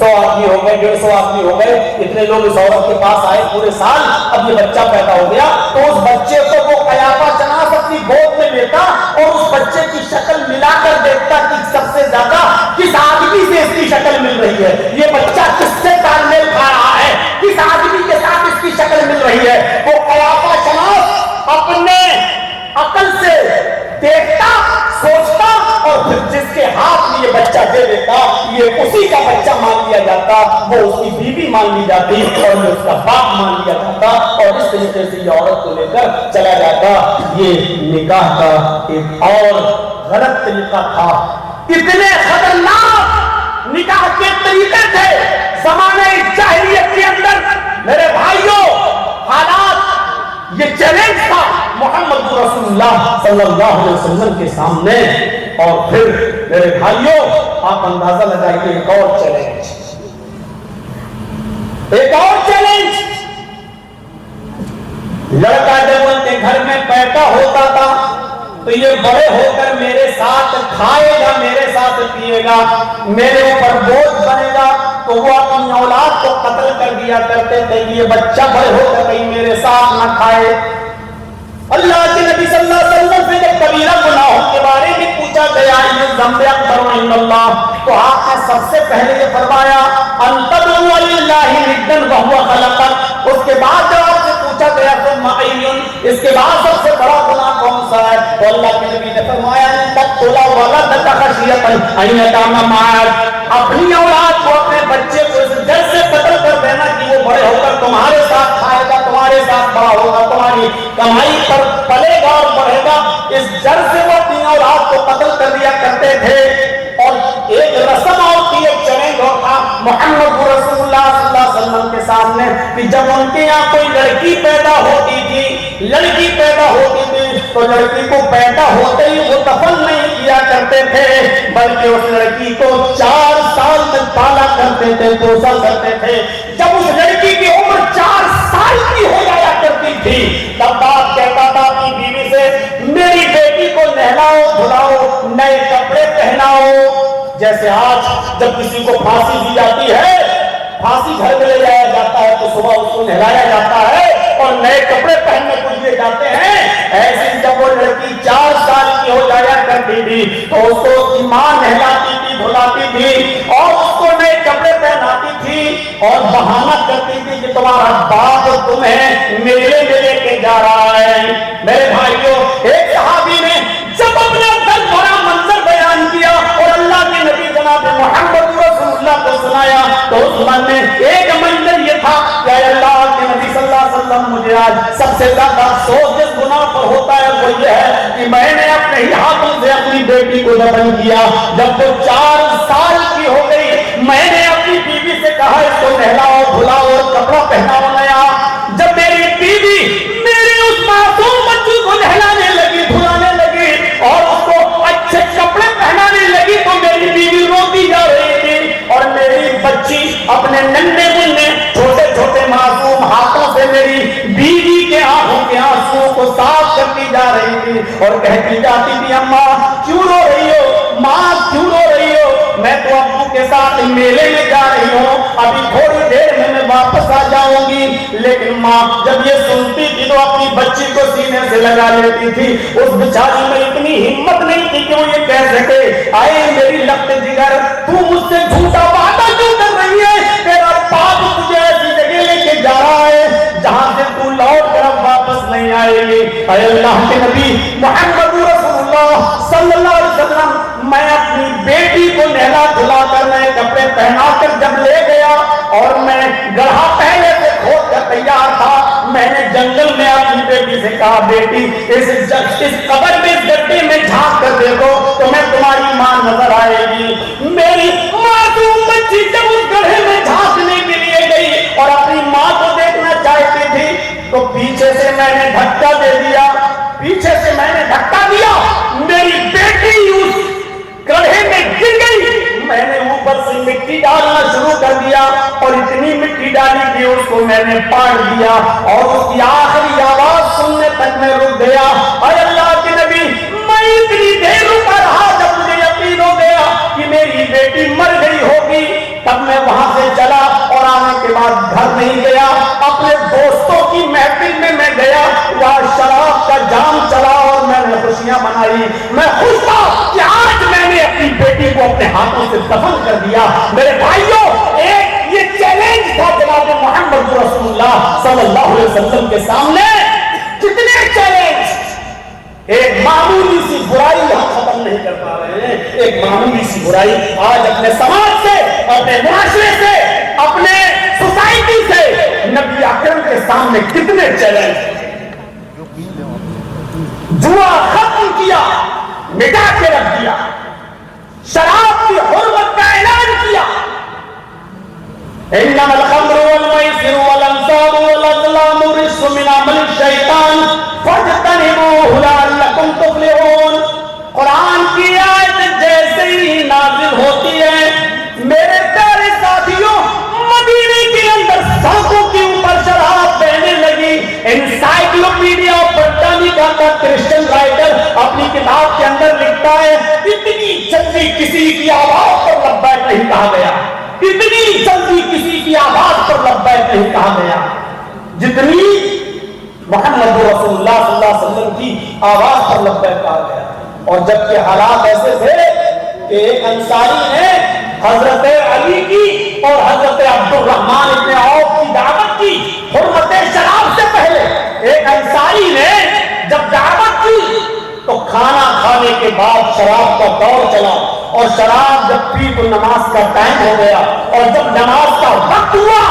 100 آدمی ہو گئے, 150 آدمی ہو گئے, اتنے لوگ اس عورت کے پاس آئے پورے سال. اب یہ بچہ پیدا ہو گیا تو اس بچے کو وہ قیافہ شناس اپنی گود میں لیتا اور اس بچے کی شکل ملا کر دیکھتا کہ سب سے زیادہ کس آدمی سے اس کی شکل مل رہی ہے, یہ بچہ کس سے تال میل کھا رہا ہے, کس آدمی کے ساتھ اس کی شکل مل رہی ہے. وہ قیافہ شناس اپنے عقل سے دیکھتا, سوچتا اور پھر جس کے ہاتھ میں یہ بچہ دے دیتا یہ اسی کا بچہ مان لیا جاتا, وہ اس کی بیوی مان لی جاتی اور اس کا باپ مان لیا جاتا اور اس طریقے سے یہ عورت کو لے کر چلا جاتا. یہ نکاح کا ایک اور غلط طریقہ تھا. اتنے خطرناک نکاح کے طریقے تھے زمانے جاہلیت کے اندر. میرے بھائیوں, حالات, یہ چیلنج تھا محمد رسول اللہ صلی اللہ علیہ وسلم کے سامنے. اور پھر میرے بھائیوں آپ اندازہ لگائیے ایک اور چیلنج, ایک اور چیلنج. لڑکا جب ان کے گھر میں پیدا ہوتا تھا تو یہ بڑے ہو کر میرے ساتھ کھائے گا, میرے ساتھ پیے گا, میرے اوپر بوجھ بنے گا, تو وہ اپنی اولاد کو قتل کر دیا کرتے تھے کہ یہ بچہ بڑے ہو کر کہیں میرے ساتھ نہ کھائے. اللہ کے نبی صلی اللہ علیہ وسلم سے جب کبیرہ گناہوں کے بارے میں پوچھا گیا یہ ذنب اکبر عند اللہ, تو آپ نے سب سے پہلے یہ فرمایا ان تدعوا للہ ندا وهو خلقک. اس کے بعد جب آپ سے پوچھا گیا ثم ای, اس کے بعد سب سے بڑا گناہ کون سا ہے, تو اللہ کے نبی نے فرمایا ان تقتل ولدک خشیۃ ان یتیم معک, اپنی اولاد کو, اپنے بچے کو اس ڈر سے قتل کر دینا کہ وہ بڑے ہو کر تمہارے ساتھ کھائے گا, تمہارے ساتھ بڑا ہوگا, تمہاری کمائی پر پلے گا اور بڑھے گا, اس ڈر سے وہ اپنی اولاد کو قتل کر دیا کرتے تھے. اور ایک رسم اور تھی, ایک چیلنج اور تھا محمد رسول اللہ صلی اللہ علیہ وسلم کے سامنے کہ جب ان کے یہاں کوئی لڑکی پیدا ہوتی تھی, لڑکی پیدا ہوتی تھی, تو لڑکی کو پیدا ہوتے ہی وہ دفن نہیں کیا کرتے تھے بلکہ اس لڑکی کو 4 سال تک پالا کرتے تھے, پوسا کرتے تھے. جب اس لڑکی کی عمر 4 سال کی ہو جایا کرتی تھی تب باپ کہتا تھا اپنی بیوی سے میری بیٹی کو نہلاؤ دھلاؤ, نئے کپڑے پہناؤ. جیسے آج جب کسی کو پھانسی دی جاتی ہے, پھانسی گھر میں لے جایا جاتا ہے تو صبح اس کو نہلایا جاتا ہے اور نئے کپڑے پہننے کو دیے جاتے ہیں, ایسے جب وہ لڑکی 4 سال کی ہو جایا کرتی تھی تو اس کو اس کی ماں نہلاتی تھی, دھلاتی تھی اور اس کو نئے کپڑے پہناتی تھی اور بہانہ کرتی تھی کہ تمہارا باپ تمہیں میلے میں لے کے جا رہا ہے. میرے بھائیوں, ایک صحابی نے جب اپنا دل بھرا منظر بیان کیا اور اللہ کے نبی جناب محمد رسول اللہ کو سنایا تو اس من میں ایک منظر یہ تھا کہ اے اللہ کے نبی صلی اللہ علیہ وسلم, مجھے آج سب سے زیادہ افسوس جس گناہ پر ہوتا ہے وہ یہ ہے کہ میں نے اپنے ہی ہاتھوں سے اپنی بیٹی کو دفن کیا. جب وہ 4 سال کی ہو گئی میں نے اپنی بیوی سے کہا اس کو نہلاؤ دھلاؤ اور کپڑا پہناؤ نیا. جب میری بیوی میرے اس معصوم بچی کو نہلانے لگی, دھلانے لگی اور اس کو اچھے کپڑے پہنانے لگی تو میری بیوی روتی جا رہی تھی اور میری بچی اپنے ننھے منھے چھوٹے چھوٹے معصوم ہاتھوں سے میری بیوی کے آنکھوں کے آنسوؤں کو صاف کرتی جا رہی تھی اور کہتی جاتی تھی اماں کیوں رو رہی ہو, ماں کیوں رو رہی ہو, میں تو ابو کے ساتھ میلے میں جا رہی ہوں, ابھی تھوڑی دیر میں واپس آ جاؤں گی. لیکن ماں جب یہ سنتی تھی تو اپنی بچی کو سینے سے لگا لیتی تھی. اس بیچاری میں اتنی ہمت نہیں تھی کہ وہ یہ کہہ سکے آئے میری لخت جگر تو مجھ سے جھوٹا وعدہ کیوں کر رہی ہے, تیرا باپ تجھے ایسی جگہ لے کے جا رہا ہے جہاں سے تو لوٹ کر واپس نہیں آئے گی. اے اللہ کے نبی محمد رسول اللہ صلی اللہ علیہ وسلم, میں اپنی بیٹی کو نہلا دھلا کر نئے کپڑے پہنا کر جب لے گیا اور میں گڑھا پہلے سے کھود کر تیار تھا, میں نے جنگل میں اپنی بیٹی سے کہا بیٹی اس قبر میں اس گڈھے میں جھانک کر دیکھو تو میں تمہاری ماں نظر آئے گی. میری معصوم بچی جب اس گڑھے میں جھانکنے کے لیے گئی اور اپنی ماں کو دیکھنا چاہتی تھی تو پیچھے سے میں نے دھکا دے دیا, پیچھے سے میں نے دھکا دیا, میری بیٹی اس گڑھے میں گر گئی. میں نے اوپر سے مٹی ڈالنا شروع کر دیا اور اتنی مٹی ڈالی کہ اس کو میں نے پاڑ دیا اور اس کی آخری آواز سننے تک میں رک گیا. اے اللہ کے نبی, میں اتنی دیر رکا رہا جب مجھے یقین ہو گیا کہ میری بیٹی مر گئی ہو ہوگی. تب میں وہاں سے چلا اور آنے کے بعد گھر نہیں گیا, اپنے دوستوں کی محفل میں گیا, وہاں شراب کا جام چلا اور میں نے خوشیاں منائی. میں خوش تھا کہ آج میں نے اپنی بیٹی کو اپنے ہاتھوں سے دفن کر دیا. میرے بھائیوں, ایک یہ چیلنج تھا جناب محمد رسول اللہ صلی اللہ علیہ وسلم کے سامنے. کتنے چیلنج, ایک معمولی سی برائی ہم ختم نہیں کر پا رہے ہیں. ایک معمولی سی برائی آج اپنے سماج سے, اپنے معاشرے سے, اپنے سوسائٹی سے نبی اکرم کے سامنے کتنے چیلنج. جوا ختم کیا, مٹا کے رکھ دیا, شراب کی حرمت کا اعلان کیا. انما الخمر والمیسر والانصاب والازلام رجس من عمل الشیطان فاجتنبوه لعلکم تفلحون. قرآن کی آیت جیسے ہی نازل ہوتی ہے, میرے پیارے ساتھیوں, مدینے کے اندر سڑکوں کے اوپر شراب بہنے لگی. انسائکلوپیڈیا برٹانیکا کا کرسچن رائٹر اپنی کتاب کے اندر لکھتا ہے, اتنی جلدی کسی کی آواز پر لبیک نہیں کہا گیا, اتنی جلدی کسی کی آواز پر لبیک نہیں کہا گیا جتنی محمد رسول اللہ صلی اللہ علیہ وسلم کی آواز پر لبیک کہا گیا. اور جبکہ حالات ایسے تھے کہ ایک انصاری نے حضرت علی کی اور حضرت عبد الرحمن ابن عوف کی دعوت کی حرمت شراب سے پہلے. ایک انصاری نے جب دعوت کی تو کھانا کھانے کے بعد شراب کا دور چلا, اور شراب جب پی تو نماز کا ٹائم ہو گیا, اور جب نماز کا وقت ہوا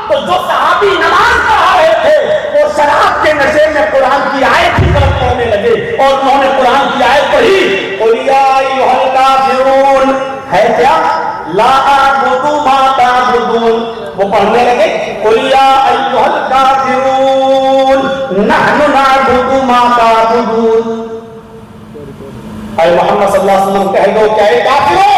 تو جو صحابی نماز پڑھا رہے تھے وہ شراب کے نشے میں قرآن کی آیت کی طرف پڑھنے لگے, اور انہوں نے قرآن کی آیت پڑھی, قل یا ایھا الکافرون, ہے کیا, لا اعبد ما تعبدون. وہ پڑھنے لگے, قل یا ایھا الکافرون نحن نعبد ما تعبدون. اے محمد صلی اللہ علیہ وسلم کہہ دو کہ اے کافروں,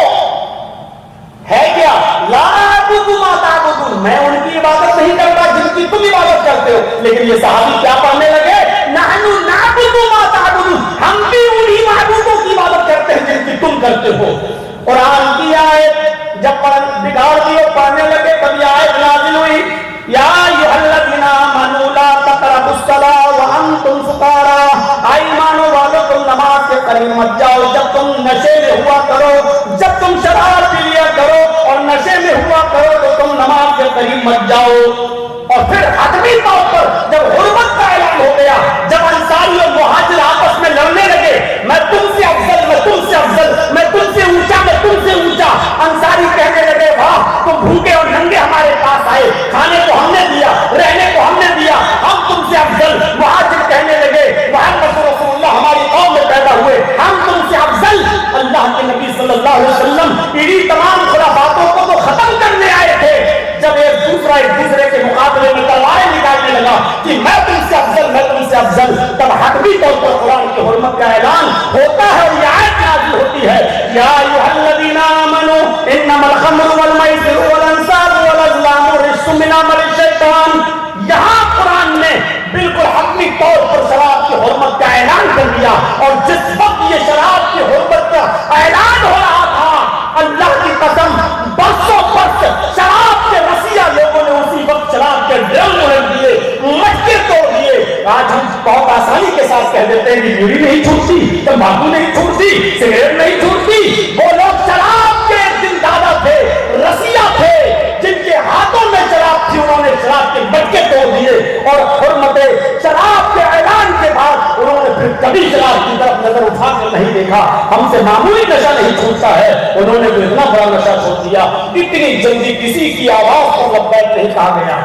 ہے کیا, لا اعبد ما تعبدون, میں ان کی عبادت نہیں کرتا جن کی تم عبادت کرتے ہو. لیکن یہ صحابی کیا پڑھنے لگے, نحن نعبد ما تعبدون, ہم بھی انہی معبودوں کی عبادت کرتے ہیں جن کی تم کرتے ہو. قرآن کی آیت جب بگاڑ دی اور پڑھنے لگے تب یہ آیت نازل ہوئی, یا ایھا الذین آمنوا لا تقربوا الصلاۃ وانتم سکارى, ایمان والو تم نماز کے قریب مت جاؤ جب تم نشے میں ہوا کرو. جب تم شراب پی لیا کرو اور نشے میں ہوا کرو تو تم نماز کے قریب مت جاؤ. اور پھر حتمی طور پر جب حرمت کا اعلان ہو گیا, جب انصاری اور مہاجر آپس میں لڑنے لگے, میں تم سے افضل, میں تم سے افضل, میں تم سے اونچا, میں تم سے اونچا. انصاری کہنے لگے, واہ تم بھوکے اور ننگے ہمارے پاس آئے, کھانے کو ہم نے دیا, رہنے کو ہم نے دیا, ہم تم سے افضل. مہاجر کہنے لگے, محمد رسول اللہ ہماری قوم میں پیدا ہوئے, ہم تم سے افضل. اللہ کے نبی صلی اللہ علیہ وسلم انہی تمام خرافاتوں کو تو ختم کرنے آئے تھے. جب ایک دوسرے کے مقابلے میں تلواریں نکالنے لگا کہ میں تم سے افضل, میں تم سے افضل, تب حتمی طور پر قرآن کی حرمت کا اعلان ہوتا ہے اور یہ آیت نازل ہوتی ہے, یا ایھا الذین آمنوا انما الخمر والمیسر والانصاب والازلام رجس من عمل الشیطان. یہاں قرآن نے بالکل حتمی طور پر شراب کی حرمت کا اعلان کر دیا, اور جس وقت یہ شراب کی حرمت کا اعلان ہو رہا تھا, اللہ کی قسم برسوں برس شراب کے رسیہ لوگوں نے اسی وقت شراب کے ڈرم رکھ دیے, مٹکے توڑ دیے. آج ہم بہت آسانی کے ساتھ کہہ دیتے ہیں کہ بیڑی نہیں چھوٹتی, تمباکو نہیں چھوٹتی, سگریٹ نہیں چھوٹتی. وہ لوگ شراب کے دن دادا تھے, رسیہ تھے, جن کے ہاتھوں میں شراب تھی, انہوں نے شراب کے مٹکے توڑ دیے, اور حرمت شراب کے اعلان کے بعد انہوں نے پھر کبھی شراب کی طرف نظر اٹھا کر نہیں دیکھا. ہم سے معمولی نشہ نہیں چھوٹتا ہے, انہوں نے بھی اتنا بڑا نشہ چھوڑ دیا. اتنی جلدی کسی کی آواز پر لبیک نہیں کہا گیا.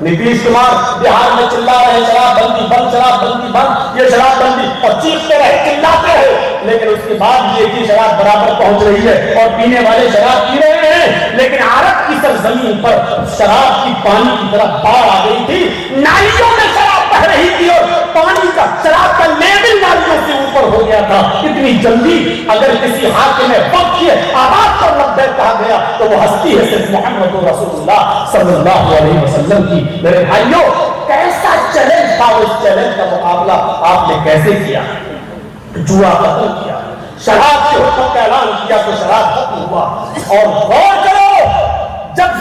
نتیش کمار بہار میں چلا رہے, شراب بندی بند, شراب بندی بند, یہ شراب بندی, اور چیختے رہے, چلاتے رہے, لیکن اس کے بعد یہ کہ شراب برابر پہنچ رہی ہے اور پینے والے شراب پی رہے ہیں. لیکن عرب کی سرزمین پر شراب کی پانی کی طرح باڑھ آ گئی تھی, نالیوں میں شراب بہ رہی تھی, اور پانی کا شراب کا لیول نالیوں سے اوپر ہو گیا تھا. اتنی جلدی اگر کسی حاکم وقت کی آواز پر لبیک کہا گیا تو وہ ہستی ہے صرف محمد رسول اللہ صلی اللہ علیہ وسلم کی. میرے بھائیوں, کیسا چیلنج تھا, اس چیلنج کا مقابلہ آپ نے کیسے کیا؟ جوا ختم کیا, شراب کے حکم کا اعلان کیا تو شراب ختم ہوا. اور غور کرو,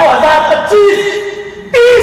2025, 30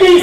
30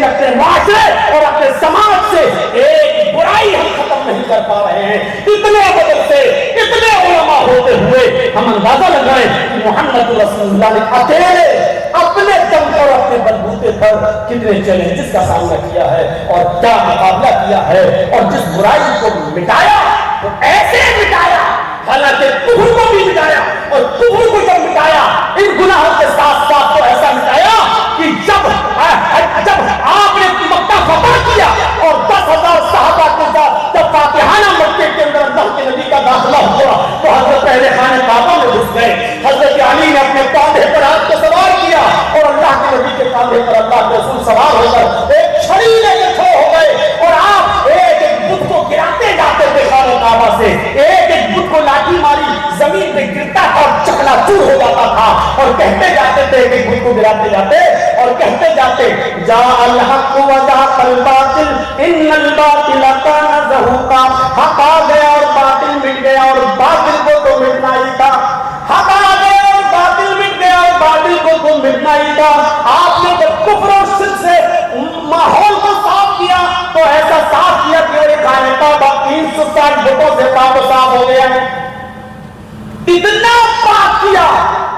لیکن اپنے معاشرے اور اپنے سماج سے ایک برائی ہم ختم نہیں کر پا رہے ہیں. اتنے مدرسے اتنے علماء ہوتے ہوئے ہم اندازہ لگائیں کہ محمد رسول اللہ نے اکیلے اپنے دم اور اپنے بلبوتے پر کتنے چیلنجز کا سامنا کیا ہے اور کیا مقابلہ کیا ہے, اور جس برائی کو مٹایا تو ایسے مٹایا, حالانکہ کفر کو بھی مٹایا, اور کفر کو جب مٹایا ان گناہوں کے ساتھ ساتھ تو ایسا مٹایا کہ جب آپ نے مکہ فتح کیا اور 10,000 صحابہ کے ساتھ جب فاتحانہ مکے کے اندر اللہ کے نبی کا داخلہ ہوا تو حضرت اہل خانہ کعبہ میں گھس گئے. حضرت علی نے اپنے کاندھے پر ہاتھ کو سوار کیا اور اللہ کے نبی کے کاندھے پر اللہ کے رسول سوار ہو کر ایک چھڑی لے کے کھڑے ہو گئے, اور آپ ایک ایک بت کو گراتے جاتے تھے خانہ کعبہ سے, ایک ایک بت کو لاٹھی ماری زمین پہ گرتا تھا اور چکنا چور ہو جاتا تھا, اور کہتے جاتے تھے ایک ایک بت کو گراتے جاتے اور کہتے جاتے جاء الحق وزهق الباطل ان الباطل كان زهوقا. حق آ گیا اور باطل مٹ گیا اور باطل کو تو مٹنا ہی تھا. حق آ گیا اور باطل مٹ گیا اور باطل کو تو مٹنا ہی تھا. آپ نے جب کفر اور شرک سے ماحول کو صاف کیا تو ایسا صاف کیا کہ وہ خانہ کعبہ 360 بتوں سے پاک و صاف ہو گیا ہے. اتنا پاک کیا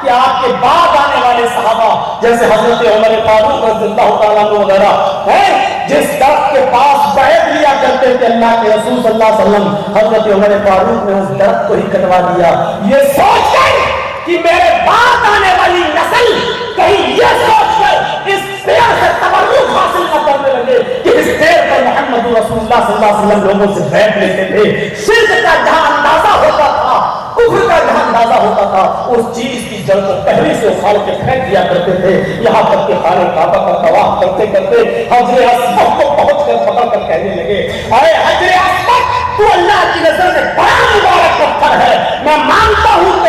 کہ آپ کے بعد آنے والے صحابہ جیسے حضرت عمر فاروق رضی اللہ تعالیٰ عنہ وغیرہ ہیں, جس درخت کے پاس بیعت لیا کرتے تھے اللہ کے رسول صلی اللہ علیہ وسلم, حضرت عمر فاروق نے اس درخت کو ہی کٹوا دیا, یہ سوچ کر کہ میرے بعد آنے والی نسل کہیں یہ سوچ کر اس پیڑ سے تبرک حاصل نہ کرنے لگے کہ اس پیڑ پر محمد رسول اللہ صلی اللہ علیہ وسلم لوگوں سے بیعت لیتے تھے. شرک کا جہاں اندازہ ہوتا تھا, کفر کا جہاں اندازہ ہوتا تھا, اس چیز کی جڑ کو پہلے سے اکھاڑ کے پھینک دیا کرتے تھے. یہاں تک کہ خانہ کعبہ کا طواف کرتے کرتے حجر اسود کو پہنچ کر پکڑ کر کہنے لگے, اے حجر اسود تو اللہ کی نظر میں بڑا مبارک پتھر ہے, میں مانتا ہوں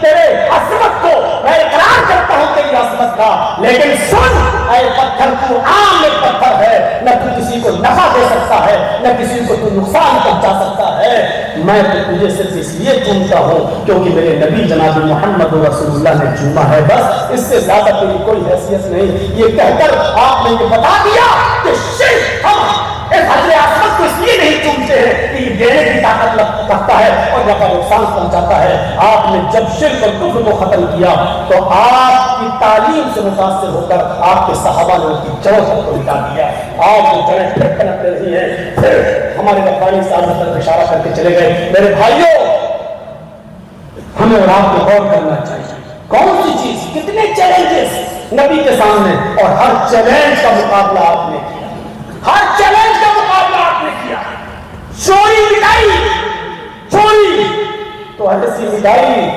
تیرے عظمت کو, میں اقرار کرتا ہوں تیری عظمت کا, لیکن سن اے پتھر تو عام ایک پتھر ہے, نہ تو کسی کو نفع دے سکتا ہے نہ کسی کو تو نقصان پہنچا سکتا ہے. میں تو تجھے صرف اس لیے چومتا ہوں کیونکہ میرے نبی جناب محمد رسول اللہ نے چوما ہے, بس اس سے زیادہ تیری کوئی حیثیت نہیں. یہ کہہ کر آپ نے یہ بتا دیا کہ شرک ہم اس حجر اسود کو اس لیے نہیں چومتے ہیں کہ یہ دینے کی طاقت رکھتا ہے اور نفع نقصان پہنچاتا ہے. آپ نے جب شرک اور کفر کو ختم کیا تو آپ کی تعلیم سے متاثر ہو کر آپ کے صحابہ نے ان کی جڑوں کو مٹا دیا. آپ کی جڑیں پھر پنپ رہی ہیں. پھر ہمارے ربانی صاحب طرف اشارہ کر کے چلے گئے, میرے بھائیوں ہمیں اور آپ کو غور کرنا چاہیے کون سی چیز, کتنے چیلنجز نبی کے سامنے, اور ہر چیلنج کا مقابلہ آپ نے کیا, ہر چیلنج کا مقابلہ آپ نے کیا. چوری مٹائی, چوری تو ایسی مٹائی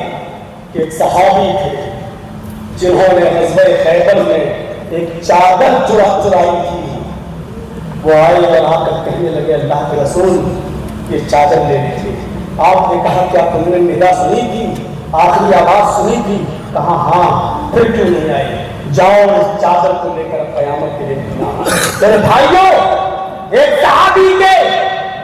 کہ ایک صحابی تھے جنہوں نے غزوہ خیبر میں ایک چادر چرائی تھی. وہ آئے اور آ کر کہنے لگے اللہ کے رسول یہ چادر لینی تھی. آپ نے کہا کیا تم نے ندا سنی تھی, آخری آواز سنی تھی؟ کہا ہاں. پھر کیوں نہیں آئی؟ جاؤ اس چادر کو لے کر قیامت کے لیے. میرے بھائیوں ایک صحابی کے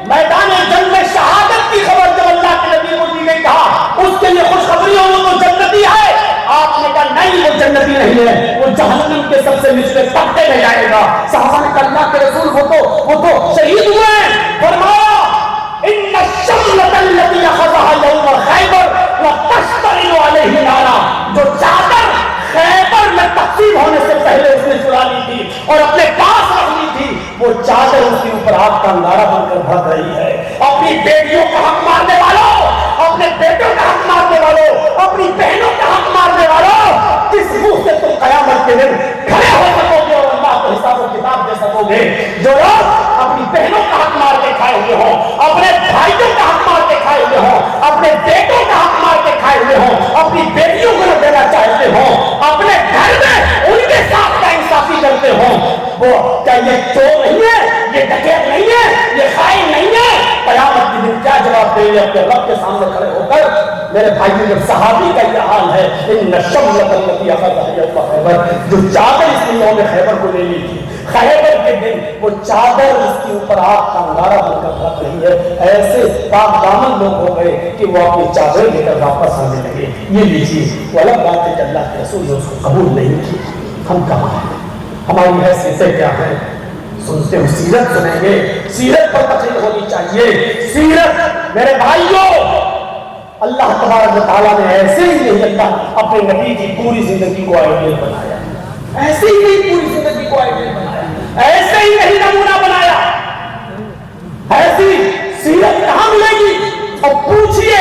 میدان جنگ میں شہادت کی خبر جب اللہ کے نبی کو نے کہا اس کے لیے خوشخبری ہو وہ تو جنتی ہے. آپ نے کہا نہیں وہ جنتی نہیں ہے, وہ جہنم کے سب سے نچلے طبقے میں جائے گا. صحابہ نے کہا اللہ کے رسول وہ تو شہید ہوئے ہیں. فرمایا ان الشملة التي اخذها يوم خیبر وتشتعل عليه نارا, جو چادر خیبر میں تقسیم ہونے سے پہلے اس نے چرا لی تھی اور اپنے پاس رکھ لی تھی, وہ چادر اس کے اوپر آگ کا انگارہ بن کر بھڑک رہی ہے. اپنی بیٹیوں کا حق مارنے والوں, اپنے بیٹوں کا حق مارنے والوں, اپنی بہنوں کا حق مارنے والوں, کس منہ سے تم قیامت کے دن کھڑے ہو سکو گے اور اللہ کو حساب و کتاب دے سکو گے؟ جو لوگ اپنی بہنوں کا حق مار کے کھائے ہوئے ہوں, اپنے بھائیوں کا حق مار کے کھائے ہوئے ہوں, اپنے بیٹوں کا حق مار کے کھائے ہوئے ہوں, اپنی بیٹیوں کو نہ دینا چاہتے ہوں, اپنے گھر میں ان کے ساتھ ناانصافی کرتے ہوں, وہ کیا یہ چور نہیں ہے, یہ ڈکیت نہیں ہے, یہ خائن نہیں ہے؟ قیامت کے دن کیا جواب دیں گے اپنے رب کے سامنے کھڑے ہو کر؟ میرے بھائیوں جب صحابی کا یہ حال ہے, ان الشملة التي اخذها يوم خیبر, جو چادر اس نے یوم خیبر کو لے لی تھی, خیبر کے دن وہ چادر اس کے اوپر آگ کا انگارہ بن کر رکھ رہی ہے. ایسے پاک دامن لوگ ہو گئے کہ وہ اپنی چادر لے کر واپس آنے لگے. یہ لیجیے وہ الگ بات ہے کہ اللہ کے رسول نے اس کو قبول نہیں کی. ہم کہاں ہیں, ہماری حیثیتیں کیا ہیں؟ سنتے ہو سیرت سنیں گے، سیرت پر تقریر ہونی چاہیے. سیرت میرے بھائیوں، اللہ تبارک و تعالیٰ نے ایسے ہی نہیں اللہ اپنے نبی کی پوری زندگی کو آئیڈیل بنایا، ایسے ہی نہیں پوری زندگی کو آئیڈیل بنایا، ایسے ہی نہیں نمونہ بنایا. ایسی سیرت کہاں ملے گی؟ اور پوچھئے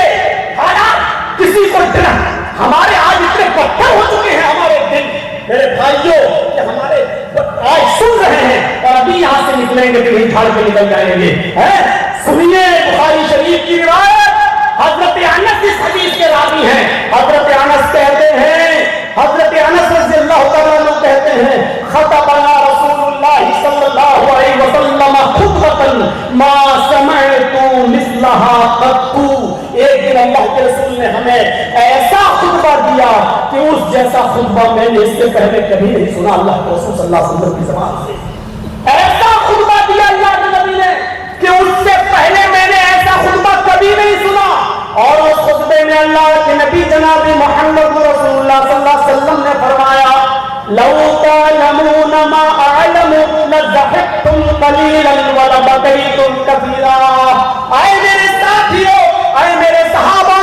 حالات کسی کو اتنا، ہمارے آج اتنے پتھر ہو چکے ہیں ہمارے دل میرے بھائیوں کہ ہمارے آج سن رہے ہیں اور ابھی یہاں سے نکلیں گے تو یہی جھاڑ کے نکل جائیں گے. سنیے بخاری شریف کی روایت، حضرت انس اس حدیث کے راوی ہیں. حضرت انس کہتے ہیں، حضرت انس رضی اللہ تعالیٰ عنہ کہتے ہیں خطبنا رسول اللہ صلی اللہ علیہ وسلم خطبۃ ما سمعت مثلها قط. ایک دن اللہ کے رسول نے ہمیں ایسا خطبہ دیا کہ اس جیسا خطبہ میں نے اس سے پہلے کبھی نہیں سنا. اللہ کے رسول صلی اللہ علیہ وسلم کی زبان سے ایسا خطبہ دیا اللہ کے نبی نے کہ اس سے پہلے میں نے ایسا خطبہ کبھی نہیں سنا. اور اس خطبے میں اللہ کے نبی جناب محمد رسول اللہ صلی اللہ علیہ وسلم نے فرمایا لو تعلمون ما اعلم لضحكتم قليلا ولبكيتم كثيرا. اے میرے ساتھیوں، اے میرے صحابہ،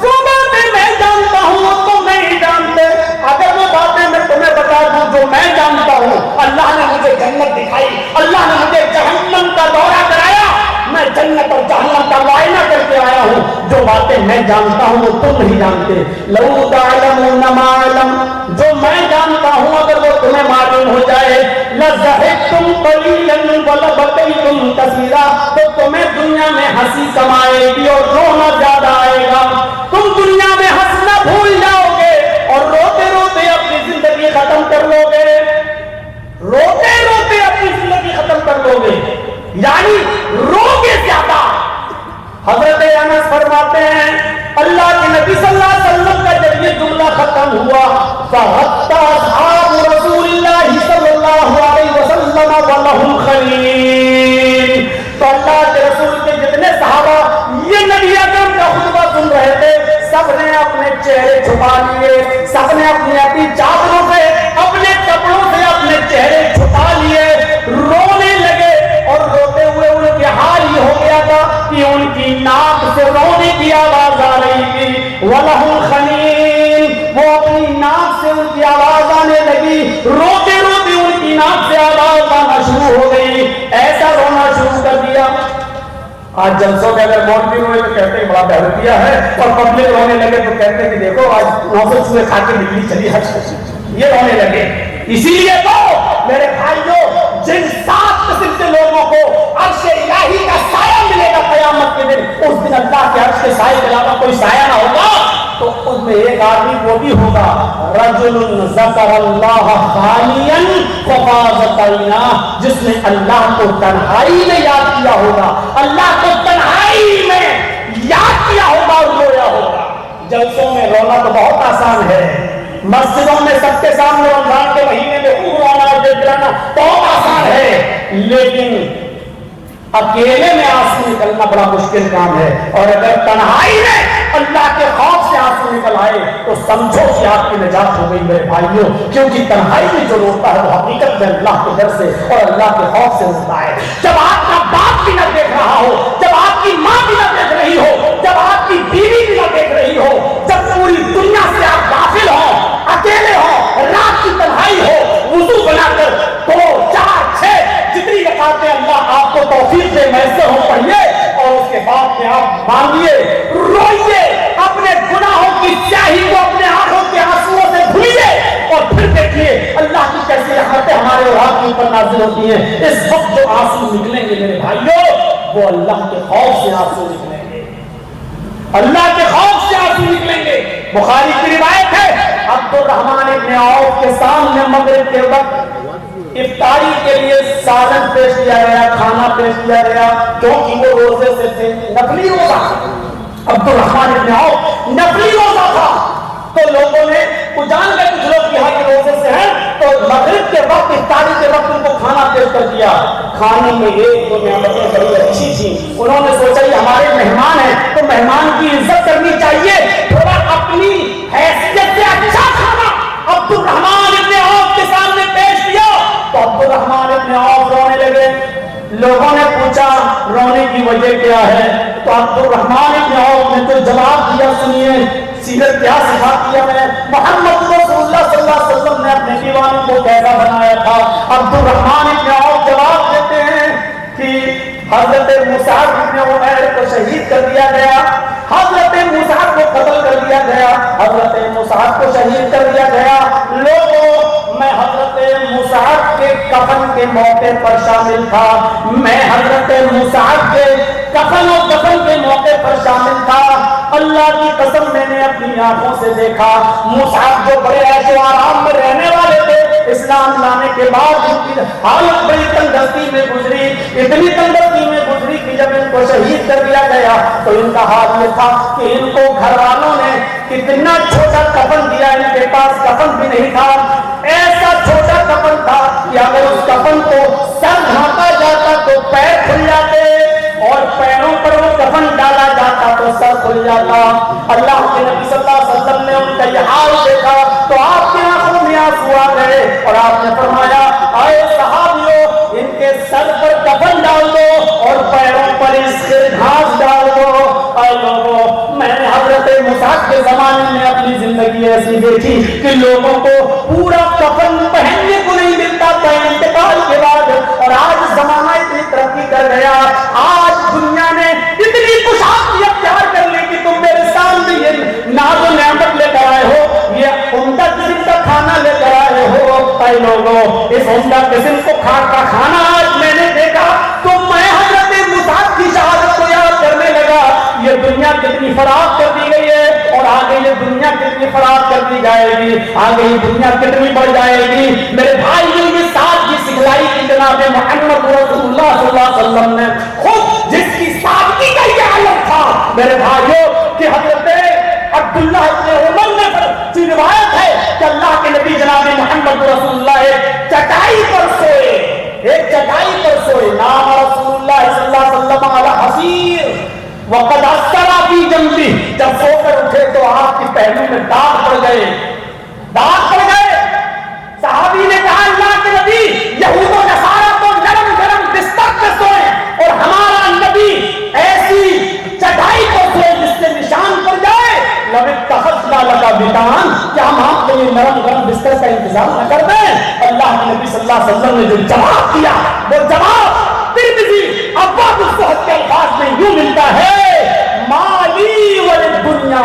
جو باتیں میں جانتا ہوں تم نہیں جانتے. اگر وہ باتیں میں تمہیں بتا دوں جو میں جانتا ہوں، اللہ نے مجھے جنت دکھائی، اللہ نے مجھے جہنم کا دورہ کرایا، میں جنت اور جہنم کا معائنہ کر کے آیا ہوں. جو باتیں میں جانتا ہوں وہ تم نہیں جانتے. لو تعلمون ما اعلم، جو میں جانتا ہوں اگر وہ تمہیں معلوم ہو جائے، لضحكتم قليلا ولبكيتم كثيرا، تو تمہیں دنیا میں ہنسی کم آئے گی اور رونا زیادہ آئے گا. تم دنیا میں ہنسنا بھول جاؤ گے اور روتے روتے اپنی زندگی ختم کر لو گے، روتے روتے اپنی زندگی ختم کر لو گے، یعنی رو گے زیادہ. حضرت انس فرماتے ہیں اللہ کے نبی صلی اللہ علیہ وسلم کا جب یہ جملہ ختم ہوا فحتی اصحاب رسول اللہ صلی اللہ علیہ وسلم ولہم خلیل، تو اللہ کے رسول کے جتنے صحابہ یہ نبی اکرم کا خطبہ سن رہے تھے سب نے اپنے چہرے چھپا لیے، سب نے اپنی اپنی چادروں سے، اپنے کپڑوں سے اپنے چہرے چھپا لیے، رونے لگے. اور روتے ہوئے ان کے حال یہ ہو گیا تھا کہ ان کی ناک سے رونے کی آواز آ رہی تھی. وَلَهُمْ خَلِيلٌ، وہ اپنی ناک سے ان کی آواز آنے لگی، روتے روتے ان کی ناک سے آواز آنا شروع ہو گئی، ایسا رونا شروع کر دیا. آج جلسوں میں اگر مولوی ہوئے تو کہتے ہیں بڑا بہتیا ہے، اور پبلک رونے لگے تو کہتے ہیں کہ دیکھو آج 900 چوہے کھا کے نکلی چلی حج. یہ رونے لگے. اسی لیے تو میرے بھائیوں جن 7 قسم کے لوگوں کو عرش الہی کا سایہ ملے گا قیامت کے دن، اس دن اللہ کے عرش کے سائے کے علاوہ کوئی سایہ نہ ہوگا. تو اس میں ایک آدمی وہ بھی ہوگا رجل ذکر اللہ خالیا ففاضت عیناہ، جس نے اللہ کو تنہائی میں یاد کیا ہوگا، اللہ کو تنہائی میں یاد کیا ہوگا اور رویا ہوگا. جلسوں میں رونا تو بہت آسان ہے، مسجدوں میں سب کے سامنے رمضان کے مہینے میں خوب رونا اور دلانا بہت آسان ہے، لیکن اکیلے میں آنسو نکلنا بڑا مشکل کام ہے. اور اگر تنہائی میں اللہ کے خوف سے آنسو نکل آئے تو سمجھو کہ آپ کی نجات ہو گئی میرے بھائیوں، کیونکہ تنہائی میں جو روتا ہے وہ حقیقت میں اللہ کے ڈر سے اور اللہ کے خوف سے روتا ہے. جب آپ کا باپ بھی نہ دیکھ رہا ہو، جب آپ کی ماں بھی نہ دیکھ رہی ہو، جب آپ کی بیوی بھی نہ دیکھ رہی ہو، جب پوری دنیا سے آپ غافل ہو، اکیلے ہو، رات کی تنہائی ہو، وضو بنا کر 2 4 6 جتنی رکعتیں اللہ آپ کو توفیق دے میسر ہو پڑھیے، اور اس کے بعد میں آپ مانگیے، روئیے، اپنے گناہوں کی سیاہی کو اپنے آنکھوں کے آنسوؤں سے دھوئیے، اور پھر دیکھیے اللہ کی کیسی رحمتیں ہمارے اور آپ کے اوپر نازل ہوتی ہیں. اس وقت جو آنسو نکلیں گے میرے بھائیوں وہ اللہ کے خوف سے آنسو نکلیں گے، اللہ کے خوف سے آنسو نکلیں گے. بخاری کی روایت ہے عبد الرحمن ابن عوف کے سامنے مغرب کے وقت افطاری کے لیے سالن پیش کیا گیا، کھانا پیش کیا گیا، کیونکہ وہ روزے سے تھے، نفلی روزہ. عبد الرحمن ابن عوف نفلی روزہ تھا، تو لوگوں نے جان گئے کچھ لوگ یہاں کے روزے سے ہیں، تو مغرب کے وقت افطاری کے وقت ان کو کھانا پیش کر دیا. کھانے میں 1-2 نعمتیں بڑی اچھی تھی. انہوں نے سوچا یہ ہمارے مہمان ہیں تو مہمان کی عزت کرنی چاہیے، تھوڑا اپنی حیثیت سے اچھا کھانا عبد الرحمن ابن عوف کے سامنے پیش کیا. تو عبد الرحمن ابن عوف رونے لگے، لوگوں نے پوچھا رونے کی وجہ کیا ہے؟ تو عبد الرحمن ابن عوف نے تو جواب دیا، سنیے سیرت کیا سکھاتی ہے ہمیں، محمد رسول اللہ صلی اللہ علیہ وسلم نے اپنے دیوانے کو کیسا بنایا تھا۔ عبد الرحمن ابن عوف جواب دیتے ہیں کہ حضرت مصعب ابن عمیر کو شہید کر دیا گیا، حضرت مصعب کو قتل کر دیا گیا، حضرت مصعب کو شہید کر دیا گیا۔ لوگوں، میں حضرت مصعب کے کفن کے موقع پر شامل تھا، میں حضرت مصعب کے کفن و دفن کے موقع پر شامل تھا۔ اللہ کی قسم میں نے اپنی آنکھوں سے دیکھا، مصعب جو بڑے عیش و آرام میں رہنے والے تھے، اسلام لانے کے بعد ان کی حالت بڑی تنگدستی میں گزری، اتنی تنگدستی میں گزری کہ جب ان کو شہید کر دیا گیا تو ان کا حال یہ تھا کہ ان کو گھر والوں نے کتنا چھوٹا کفن دیا، ان کے پاس کفن بھی نہیں تھا، ایسا چھوٹا کفن تھا کہ اگر اس کفن کو سر ڈھانپا جاتا تو پیر کھل جاتے اور پیروں پر وہ کفن ڈالا جاتا تو سر کھل جاتا۔ اللہ کے نبی صلی اللہ علیہ وسلم نے ان کا یہ حال دیکھا تو آپ کی آنکھوں میں آنسو آ گئے اور آپ نے فرمایا، اے صحابیوں، ان کے سر پر کفن ڈال دو اور پیروں پر اس کے گھاس ڈال دو۔ اے لوگوں، میں نے حضرت مصعب کے زمانے میں اپنی زندگی ایسی دیکھی کہ لوگوں کو پورا کفن پہننے کو نہیں ملتا تھا انتقال کے بعد، اور آج زمانہ اتنی ترقی کر گیا، آج دنیا نے اتنی کشادگی اختیار کر لی کہ تم میرے سامنے یہ ناز و نعمت لے کر آئے ہو، یہ عمدہ قسم کا کھانا لے کر آئے ہو۔ اے لوگوں، اس عمدہ قسم کو کھانا آج میں نے دیکھا تو میں حضرت مصعب کی شہادت کو یاد کرنے لگا، یہ دنیا کتنی فراغ کر دی گئی ہے اور آگے یہ دنیا کتنی فراغ کر دی جائے گی، آگے یہ دنیا کتنی بڑھ جائے گی۔ میرے بھائیوں، یہ سادگی سکھلائی کی جناب محمد رسول اللہ صلی اللہ علیہ وسلم نے، خود جس کی سادگی کا یہ عالم تھا میرے بھائیوں کہ حضرت عبداللہ ابن عمر نے کی روایت ہے کہ اللہ کے نبی جناب محمد رسول اللہ ایک چٹائی پر سوئے، ایک چٹائی پر سوئے، نام رسول اللہ صلی اللہ علیہ وسلم علی حصیر وقد اثر فی جنبہ، جب سو کر اٹھے تو آپ کی پہلو میں داغ پڑ گئے، داغ پڑ گئے۔ صحابی نے کہا، اللہ کے نبی، یہود و نصارہ تو نرم نرم بستر پہ سوئے اور ہمارا نبی ایسی چٹائی پر سوئے جس سے نشان پڑ جائے، لو اتخذنا لک بطان، کیا ہم آپ کے لیے نرم نرم بستر کا انتظام نہ کر دیں؟ اللہ کے نبی صلی اللہ علیہ وسلم نے جو جواب دیا، وہ جواب ترمذی ابواب الزہد کے الفاظ میں یوں ملتا ہے، مالی وللدنیا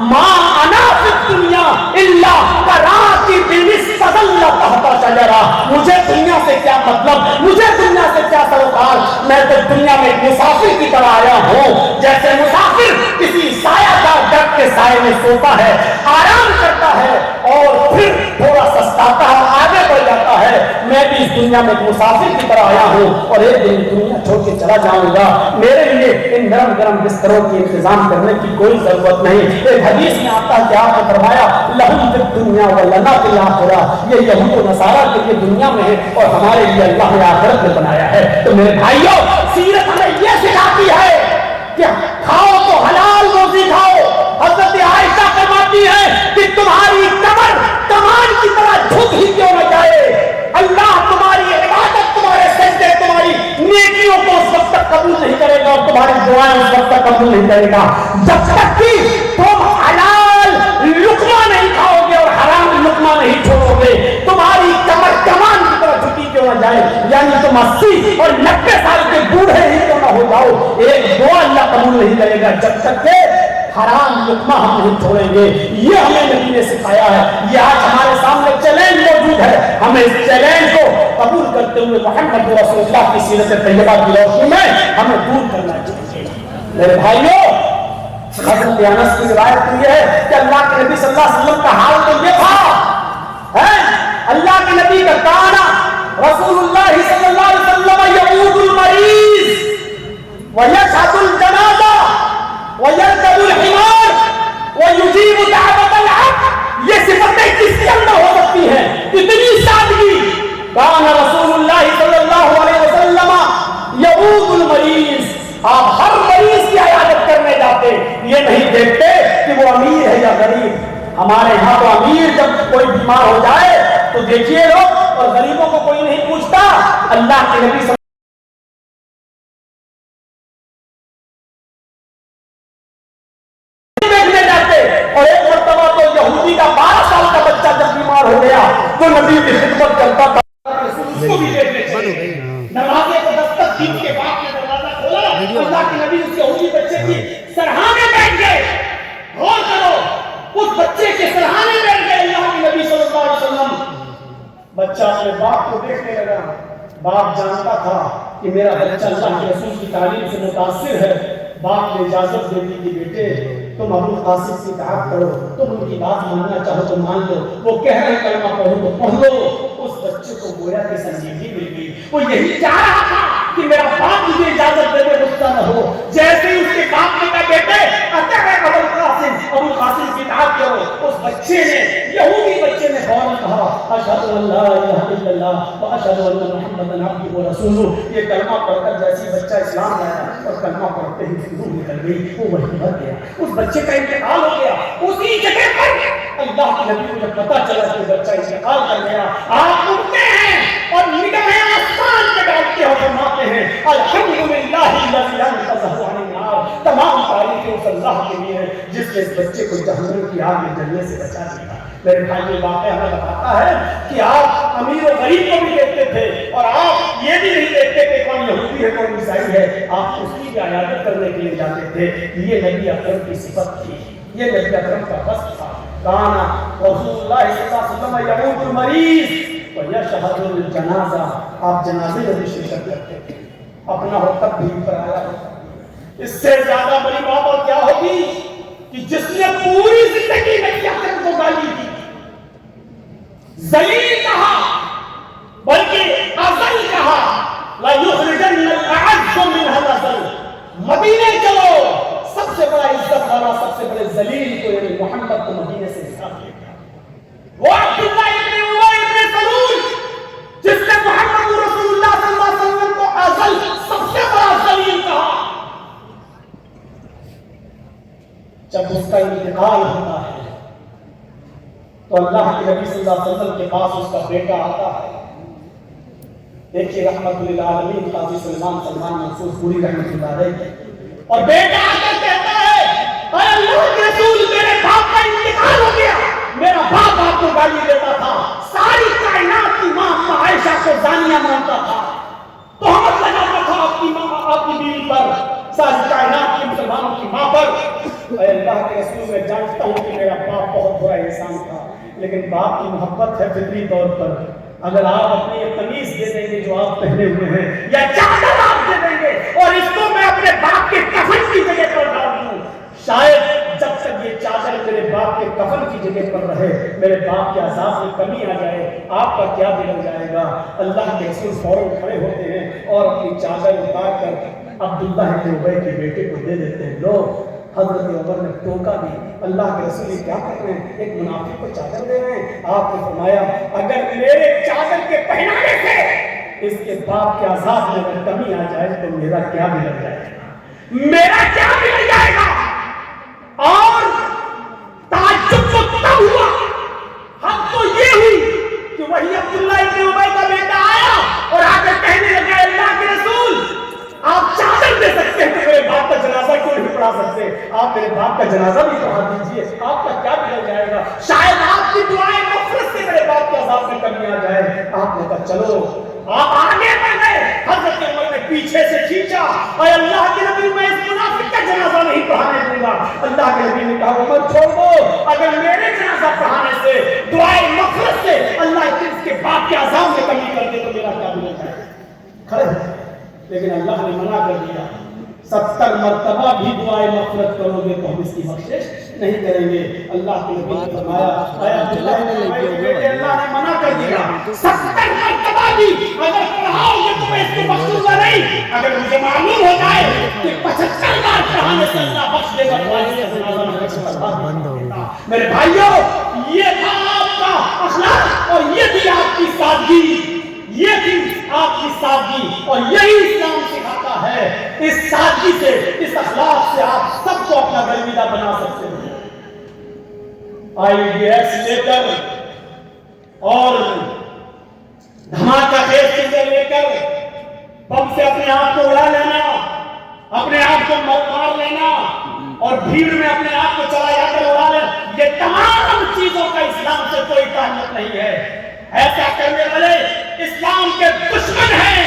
ما انا فی الدنیا الا کراکب استظل تحت شجرہ، مجھے دنیا سے کیا مطلب، مجھے دنیا سے کیا سروکار، میں تو دنیا میں ایک مسافر کی طرح آیا ہوں، جیسے مسافر کسی سایہ دار درخت کے سائے میں سوتا ہے، آرام کرتا ہے اور پھر تھوڑا سستاتا ہے، آگے بڑھ جاتا ہے، میں بھی اس دنیا میں ایک مسافر کی طرح آیا ہوں اور ایک دن دنیا چھوڑ کے چلا جاؤں گا، میرے لیے ان نرم گرم بستروں کی انتظام کرنے کی کوئی ضرورت نہیں۔ ایک حدیث میں آتا ہے کہ آپ نے فرمایا، لہم فی الدنیا ولنا فی الآخرہ، یہ یہود و نصارہ کے لیے دنیا میں ہے اور ہمارے لیے اللہ نے آخرت میں بنایا ہے۔ تو میرے بھائیوں، سیرت ہمیں یہ سکھاتی ہے کہ کھاؤ تو حلال روزی کھاؤ۔ حضرت عائشہ فرماتی ہے کہ تمہاری کمر کمان کی طرح جھک ہی کیوں نہ جائے، اللہ تمہاری عبادت، تمہارے سجدے، تمہاری نیکیوں کو اس وقت تک قبول نہیں کرے گا اور تمہاری دعائیں اس وقت تک قبول نہیں کرے گا جب تک کہ تم حلال لقمہ نہیں کھاؤ گے اور حرام لقمہ نہیں چھوڑو گے۔ تمہاری کمر کمان کی طرح جھکی کیوں نہ جائے، یعنی تم 80 اور 90 سال کے بوڑھے ہی کیوں نہ ہو جاؤ، ایک دعا اللہ قبول نہیں کرے گا جب تک کہ حرام لقمہ ہم نہیں چھوڑیں گے۔ یہ ہمیں نبی نے سکھایا ہے، یہ آج ہمارے سامنے چیلنج موجود ہے، ہمیں اس چیلنج کو قبول کرتے ہوئے محمد رسول اللہ کی سیرت طیبہ کی روشنی میں ہمیں دور کرنا چاہیے۔ میرے بھائیوں، حضرت انس کی روایت یہ ہے کہ اللہ کے نبی صلی اللہ علیہ وسلم کا حال تو یہ تھا، اللہ کے نبی کا کانا رسول اللہ صلی اللہ علیہ وسلم یعود المریض ویشہد الجنازہ وَيَرْكَبُ الْحِمَارِ وَيُجِيبُ دَعْوَةَ الْعَبْدِ، یہ صفتیں کس کے اندر ہو سکتی ہیں؟ اتنی سادگی۔ کان رسول اللہ صلی اللہ علیہ وسلم یعود المریض، آپ ہر مریض کی عیادت کرنے جاتے، یہ نہیں دیکھتے کہ وہ امیر ہے یا غریب۔ ہمارے یہاں تو امیر جب کوئی بیمار ہو جائے تو دیکھیے لوگ، اور غریبوں کو کوئی نہیں پوچھتا۔ اللہ کے نبی کا 12 سال کا بچہ جب بیمار ہو گیا تو نبی کی خدمت کرتا تھا، اس کو بھی دیکھنے چاہیے۔ دروازے کو دستک دی کے باپ نے دروازہ کھولا، اللہ کے نبی اس یہودی بچے کی سرہانے بیٹھ گئے۔ غور کرو، اس بچے کے سرہانے بیٹھ گئے اللہ کے نبی صلی اللہ علیہ وسلم۔ بچہ اپنے باپ کو دیکھنے لگا، باپ جانتا تھا کہ میرا بچہ اللہ کے رسول کی تعلیم سے متاثر ہے۔ باپ نے اجازت دے دی کہ بیٹے تم ابو القاسم کی اطاعت کرو، تم ان کی بات ماننا چاہو تو مان لو، وہ کہہ رہے کلمہ پڑھو تو پڑھ لو۔ اس بچے کو گویا کہ سنجیدگی مل گئی، وہ یہی چاہ رہا تھا کہ میرا باپ مجھے اجازت دے دے، غصہ نہ ہو۔ جیسے ہی اس کے باپ نے کہا بیٹے اطیع ابو القاسم کی اطاعت کرو، اس بچے نے، یہودی بچے نے فوراً کہا اشہد ان لا الہ الا اللہ واشہد ان محمدا عبدہ ورسولہ۔ یہ کلمہ پڑھ کر جیسے بچہ اسلام لایا اور کلمہ پڑھتے ہی روح نکل گئی، وہ وہی مر گیا، اس بچے کا انتقال ہو گیا۔ اسی جگہ پر اللہ کے نبی کو جب پتا چلا کہ بچہ انتقال کر گیا، آپ اٹھتے ہیں اور نگاہیں آسمان پہ ڈالتے ہو فرماتے ہیں الحمدللہ الذی انقذہ عن النار، تمام تعریفیں اس اللہ کے لیے ہیں جس نے اس بچے کو جہنم کی آگ میں جلنے سے بچا دیا۔ میرے بھائی یہ واقعہ ہمیں بتاتا ہے کہ آپ امیر و غریب کو بھی دیکھتے تھے، اور آپ یہ بھی نہیں دیکھتے کہ کون یہودی ہے کون عیسائی ہے، آپ اس کی بھی عیادت کرنے کے لیے جاتے تھے۔ یہ نبی اکرم کی صفت تھی، یہ نبی اکرم کا وصف تھا۔ کانا رسول اللہ صلی اللہ علیہ وسلم یعود المریض ویشہد الجنازہ، آپ جنازے میں بھی شرکت کرتے تھے، اپنا ہو تب بھی پر آیا ہوتا۔ اس سے زیادہ بڑی بات اور کیا ہوگی کہ جس نے پوری زندگی میں نبی اکرم کو گالی دی، ذلیل کہا، بلکہ اذل کہا، لا یخرجن الاعز منها الاذل، مدینے چلو، سب سے بڑا عزت والا سب سے بڑے ذلیل کو یعنی محمد کو مدینے سے نکال لے گا۔ وہ عبداللہ ابن ابی ابن سلول جس نے محمد رسول اللہ صلی اللہ علیہ وسلم کو اذل سب سے بڑا ذلیل کہا، جب اس کا انتقال ہوتا ہے تو اللہ کے نبی صلی اللہ علیہ وسلم کے پاس اس کا بیٹا آتا ہے۔ دیکھیے رحمت للعالمین قاضی سلمان منصور پوری رحمت اللہ علیہ، اور بیٹا آ کر کہتا ہے اے اللہ کے رسول میرے باپ کا انتقال ہو گیا، میرا باپ آپ کو گالی دیتا تھا، ساری کائنات کی ماں عائشہ کو زانیہ مانتا تھا، تہمت لگاتا تھا آپ کی ماں آپ کی بیوی پر، ساری کائنات کی مسلمانوں کی ماں پر۔ اے اللہ کے رسول میں جانتا ہوں کہ میرا باپ بہت برا انسان تھا، لیکن باپ کی محبت ہے فطری طور پر، اگر آپ اپنی یہ قمیص دے دیں گے جو آپ پہنے ہوئے ہیں یا چادر آپ دے دیں گے اور اس کو میں اپنے باپ کے کفن کی جگہ پر ڈال دوں، شاید جب تک یہ چادر میرے باپ کے کفن کی جگہ پر رہے میرے باپ کے عذاب میں کمی آ جائے، آپ کا کیا بگڑ جائے گا۔ اللہ کے رسول فوراً کھڑے ہوتے ہیں اور اپنی چادر اتار کر عبداللہ ابن ابی کے بیٹے کو دے دیتے ہیں۔ لوگ حضرت عمر نے ٹوکا بھی، اللہ کے رسول یہ کیا کر رہے ہیں، ایک منافق کو چادر دے رہے ہیں۔ آپ نے فرمایا اگر میرے چادر کے پہنانے سے اس کے باپ کے عذاب میں اگر کمی آ جائے تو میرا کیا بگڑ جائے گا، میرا کیا بگڑ جائے گا۔ اور تعجب تو تب ہوا، حد تو یہ ہوئی کہ وہی عبداللہ ابن ابی کا بیٹا آیا اور آ کر کہنے لگا اللہ کے رسول آپ چادر دے سکتے ہیں تو میرے باپ کا جنازہ کیوں نہیں پڑھا سکتے، آپ میرے باپ کا جنازہ بھی پڑھا دیجئے، آپ کا کیا بگڑ جائے گا، شاید آپ کی دعائیں مغفرت سے میرے باپ کے عذاب میں کمی آ جائے۔ آپ نے کہا چلو، آپ آگے بڑھ گئے، حضرت عمر نے پیچھے سے کھینچا، اے اللہ کے نبی میں اس منافق کا جنازہ نہیں پڑھانے دوں گا۔ اللہ کے نبی نے کہا عمر چھوڑ دو، اگر میرے جنازہ پڑھانے سے دعائیں مغفرت سے اللہ اس کے باپ کے عذاب میں کمی کر دے تو میرا کیا بگڑ جائے گا۔ کھڑے لیکن اللہ نے منع کر دیا، 70 مرتبہ بھی دعائیں مغفرت کرو گے تو ہم اس کی بخشش نہیں کریں گے۔ اللہ کے نبی نے فرمایا اللہ نے منع کر دیا، 70 مرتبہ بھی اگر پڑھاؤ گے تو میں اس کو بخشوں گا نہیں، اگر مجھے معلوم ہو جائے کہ 75 بار پڑھانے سے اللہ بخش دے گا تو اس کا جنازہ بند ہو گا۔ میرے بھائیوں یہ تھا آپ کا اخلاق اور یہ تھی آپ کی سادگی، یہ تھی آپ کی سادگی، اور یہی اسلام سکھاتا ہے۔ اس سادگی سے اس اخلاق سے آپ سب کو اپنا گرویدہ بنا سکتے ہیں۔ IDS لے کر اور دھماکہ خیز چیزیں لے کر بم سے اپنے آپ کو اڑا لینا، اپنے آپ کو مار لینا اور بھیڑ میں اپنے آپ کو چلا جا کر اڑا لینا، یہ تمام چیزوں کا کوئی تعلق نہیں ہے. ایسا کرنے والے اسلام کے دشمن ہیں.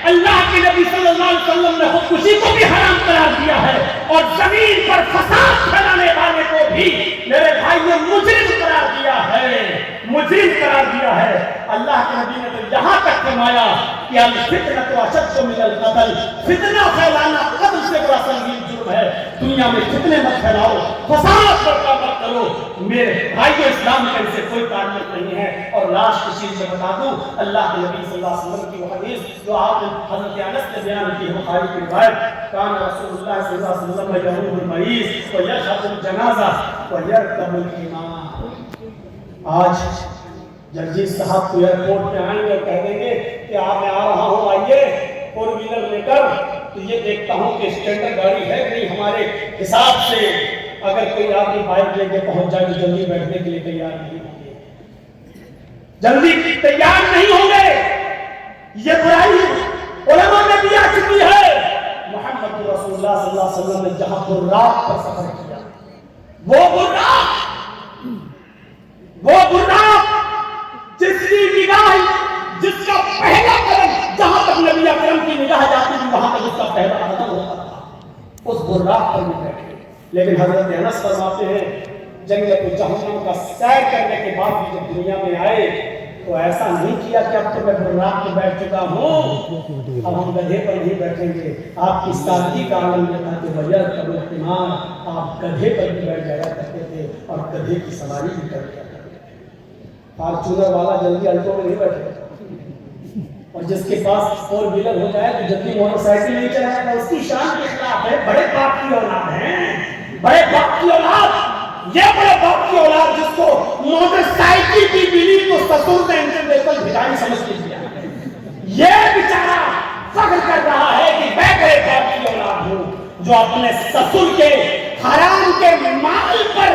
اللہ کے نبی صلی اللہ علیہ وسلم نے خودکشی کو بھی حرام قرار دیا ہے اور زمین پر فساد پھیلانے والے کو بھی میرے بھائی نے مجرم قرار دیا ہے. مجرم قرار دیا ہے. اللہ کے نبی نے تو یہاں تک فرمایا کہ الفتنۃ اشد من القتل. فتنہ پھیلانا قتل سے بڑا سنگین جرم ہے. دنیا میں فتنے مت پھیلاؤ, فساد برپا مت کرو. میرے بھائیو, اسلام کا اس سے کوئی تعلق نہیں ہے. اور لاسٹ چیز میں بتا دوں, اللہ کے نبی صلی اللہ علیہ وسلم کی وہ حدیث جو آپ نے حضرت انس نے بیان کی ہے, بخاری کی روایت, کان رسول اللہ صلی اللہ علیہ وسلم یعود المریض ویشهد الجنازہ ویرکب الحمار. آج جرجیت صاحب کو ایئرپورٹ پہ آئیں گے اور کہہ دیں گے کہ آپ میں آ رہا ہوں, آئیے فور ویلر لے کر, تو یہ دیکھتا ہوں کہ اسٹینڈرڈ گاڑی ہے کہ نہیں. ہمارے حساب سے اگر کوئی آدمی بائک لے کے پہنچ جائے تو جلدی بیٹھنے کے لیے تیار نہیں ہوں گے, جلدی تیار نہیں ہوں گے. یہ برائی علماء نے بھی آ چکی ہے. محمد رسول اللہ صلی اللہ علیہ وسلم نے جہاں براق پر سفر کیا, وہ براق جس کی نگاہ, جس کا پہلا قدم جہاں تک نبی اکرم کی نگاہ جاتی تھی وہاں تک اس کا پہلا قدم ہوتا تھا, اس براق پر بھی بیٹھے. لیکن حضرت انس فرماتے ہیں جنت جہنم کا سیر کرنے کے بعد بھی جب دنیا میں آئے تو ایسا نہیں کیا کہ اب تو میں براق پہ بیٹھ چکا ہوں, اب ہم گدھے پر نہیں بیٹھیں گے. آپ کی سادگی کا عالم یہ تھا کہ ویرکب الحمار, آپ گدھے پر بھی بیٹھ جایا کرتے تھے اور گدھے کی سواری بھی کر لیا کرتے تھے. فارچونر والا جلدی الٹو میں نہیں بیٹھے, اور جس کے پاس فور ویلر ہو جائے تو جلدی موٹر سائیکل نہیں چلائے گا. اس کی شان کے خلاف ہے. بڑے باپ کی اولاد ہیں, بڑے باپ کی اولاد, یہ بڑے باپ کی اولاد جس کو موٹر سائیکل کی بیوی کو سسر نے انجن دے کر بھگائی سمجھ کے دیا, یہ بیچارہ فخر کر رہا ہے کہ میں بڑے باپ کی اولاد ہوں جو اپنے سسر کے حرام کے مال پر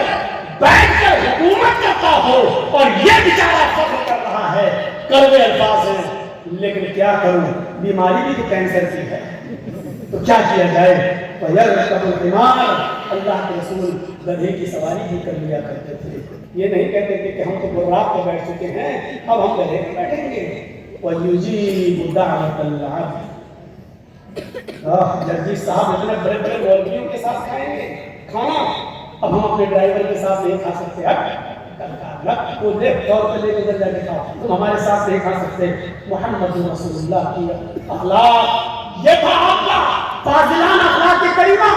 بیٹھ کر حکومت کرتا ہو. اور یہ بیچارہ فخر کر رہا ہے. کڑوے الفاظ ہیں, لیکن کیا کروں, بیماری بھی تو کینسر کی ہے, تو کیا کیا جائے. وَيَرْكَبُ الْحِمَارَ, اللہ کے رسول گدھے کی سواری بھی کر لیا کرتے تھے. یہ نہیں کہتے تھے کہ ہم تو براق پہ بیٹھ چکے ہیں, اب ہم گدھے پہ بیٹھیں گے. وَيُجِيبُ دَعْوَةَ الْعَبْدِ. جرجیت صاحب اتنے بڑے بڑے مولویوں کے ساتھ کھائیں گے کھانا, اب ہم اپنے ڈرائیور کے ساتھ نہیں کھا سکتے. اب وہ دیکھ طور پہ لے کے ادھر جا کے کھاؤ, تم ہمارے ساتھ نہیں کھا سکتے. محمد رسول اللہ کی اخلاق, یہ تھا آپ کا فاضلانہ اخلاق کریمہ.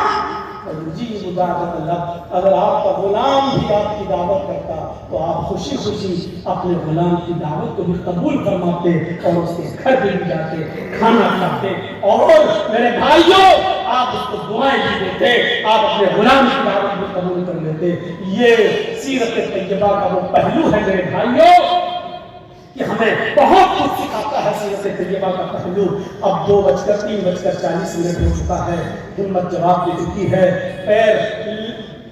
وَيُجِيبُ دَعْوَةَ الْعَبْدِ, اگر آپ کا غلام بھی آپ کی دعوت کرتا تو آپ خوشی خوشی اپنے غلام کی دعوت کو بھی قبول فرماتے اور اس کے گھر بھی جاتے, کھانا کھاتے, اور میرے بھائیوں آپ اس کو دعائیں بھی دیتے, آپ اپنے غلام کی دعوت بھی قبول کر لیتے. یہ سیرت طیبہ کا وہ پہلو ہے میرے بھائیوں کہ ہمیں بہت کچھ سکھاتا ہے. سیرت طیبہ کا پہلو. اب 2:03:40 ہو چکا ہے, ہمت جواب دے چکی ہے, پیر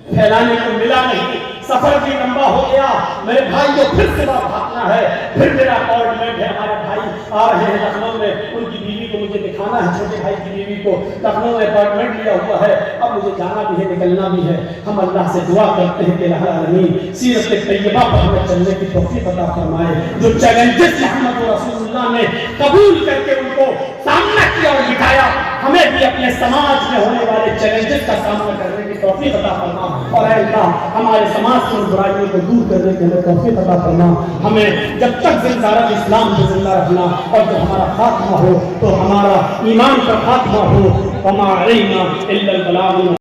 پھیلانے کو ملا نہیں, سفر بھی لمبا ہو گیا. میرے بھائی کو پھر سے بھاگنا ہے, پھر میرا اپائنٹمنٹ ہے. ہمارے بھائی آ رہے ہیں لکھنؤ میں, ان کی بیوی کو مجھے دکھانا ہے, چھوٹے بھائی کی بیوی کو لکھنؤ میں اپائنٹمنٹ لیا ہوا ہے. اب مجھے جانا بھی ہے, نکلنا بھی ہے. ہم اللہ سے دعا کرتے ہیں کہ الہ العالمین سیرت طیبہ پر ہمیں چلنے کی توفیق عطا فرمائے. جو چیلنجز محمد رسول اللہ نے قبول کر کے ان کو سامنا کیا اور دکھایا, ہمیں بھی اپنے سماج میں ہونے والے چیلنجز کا سامنا کرنے کی توفیق عطا فرما. اور اے اللہ ہمارے سماج سے برائیوں کو دور کرنے کے لیے توفیق عطا فرما. ہمیں جب تک زندہ اسلام میں زندہ رہنا, اور جب ہمارا خاتمہ ہو تو ہمارا ایمان کا خاتمہ ہو. وما علینا الا البلاغ.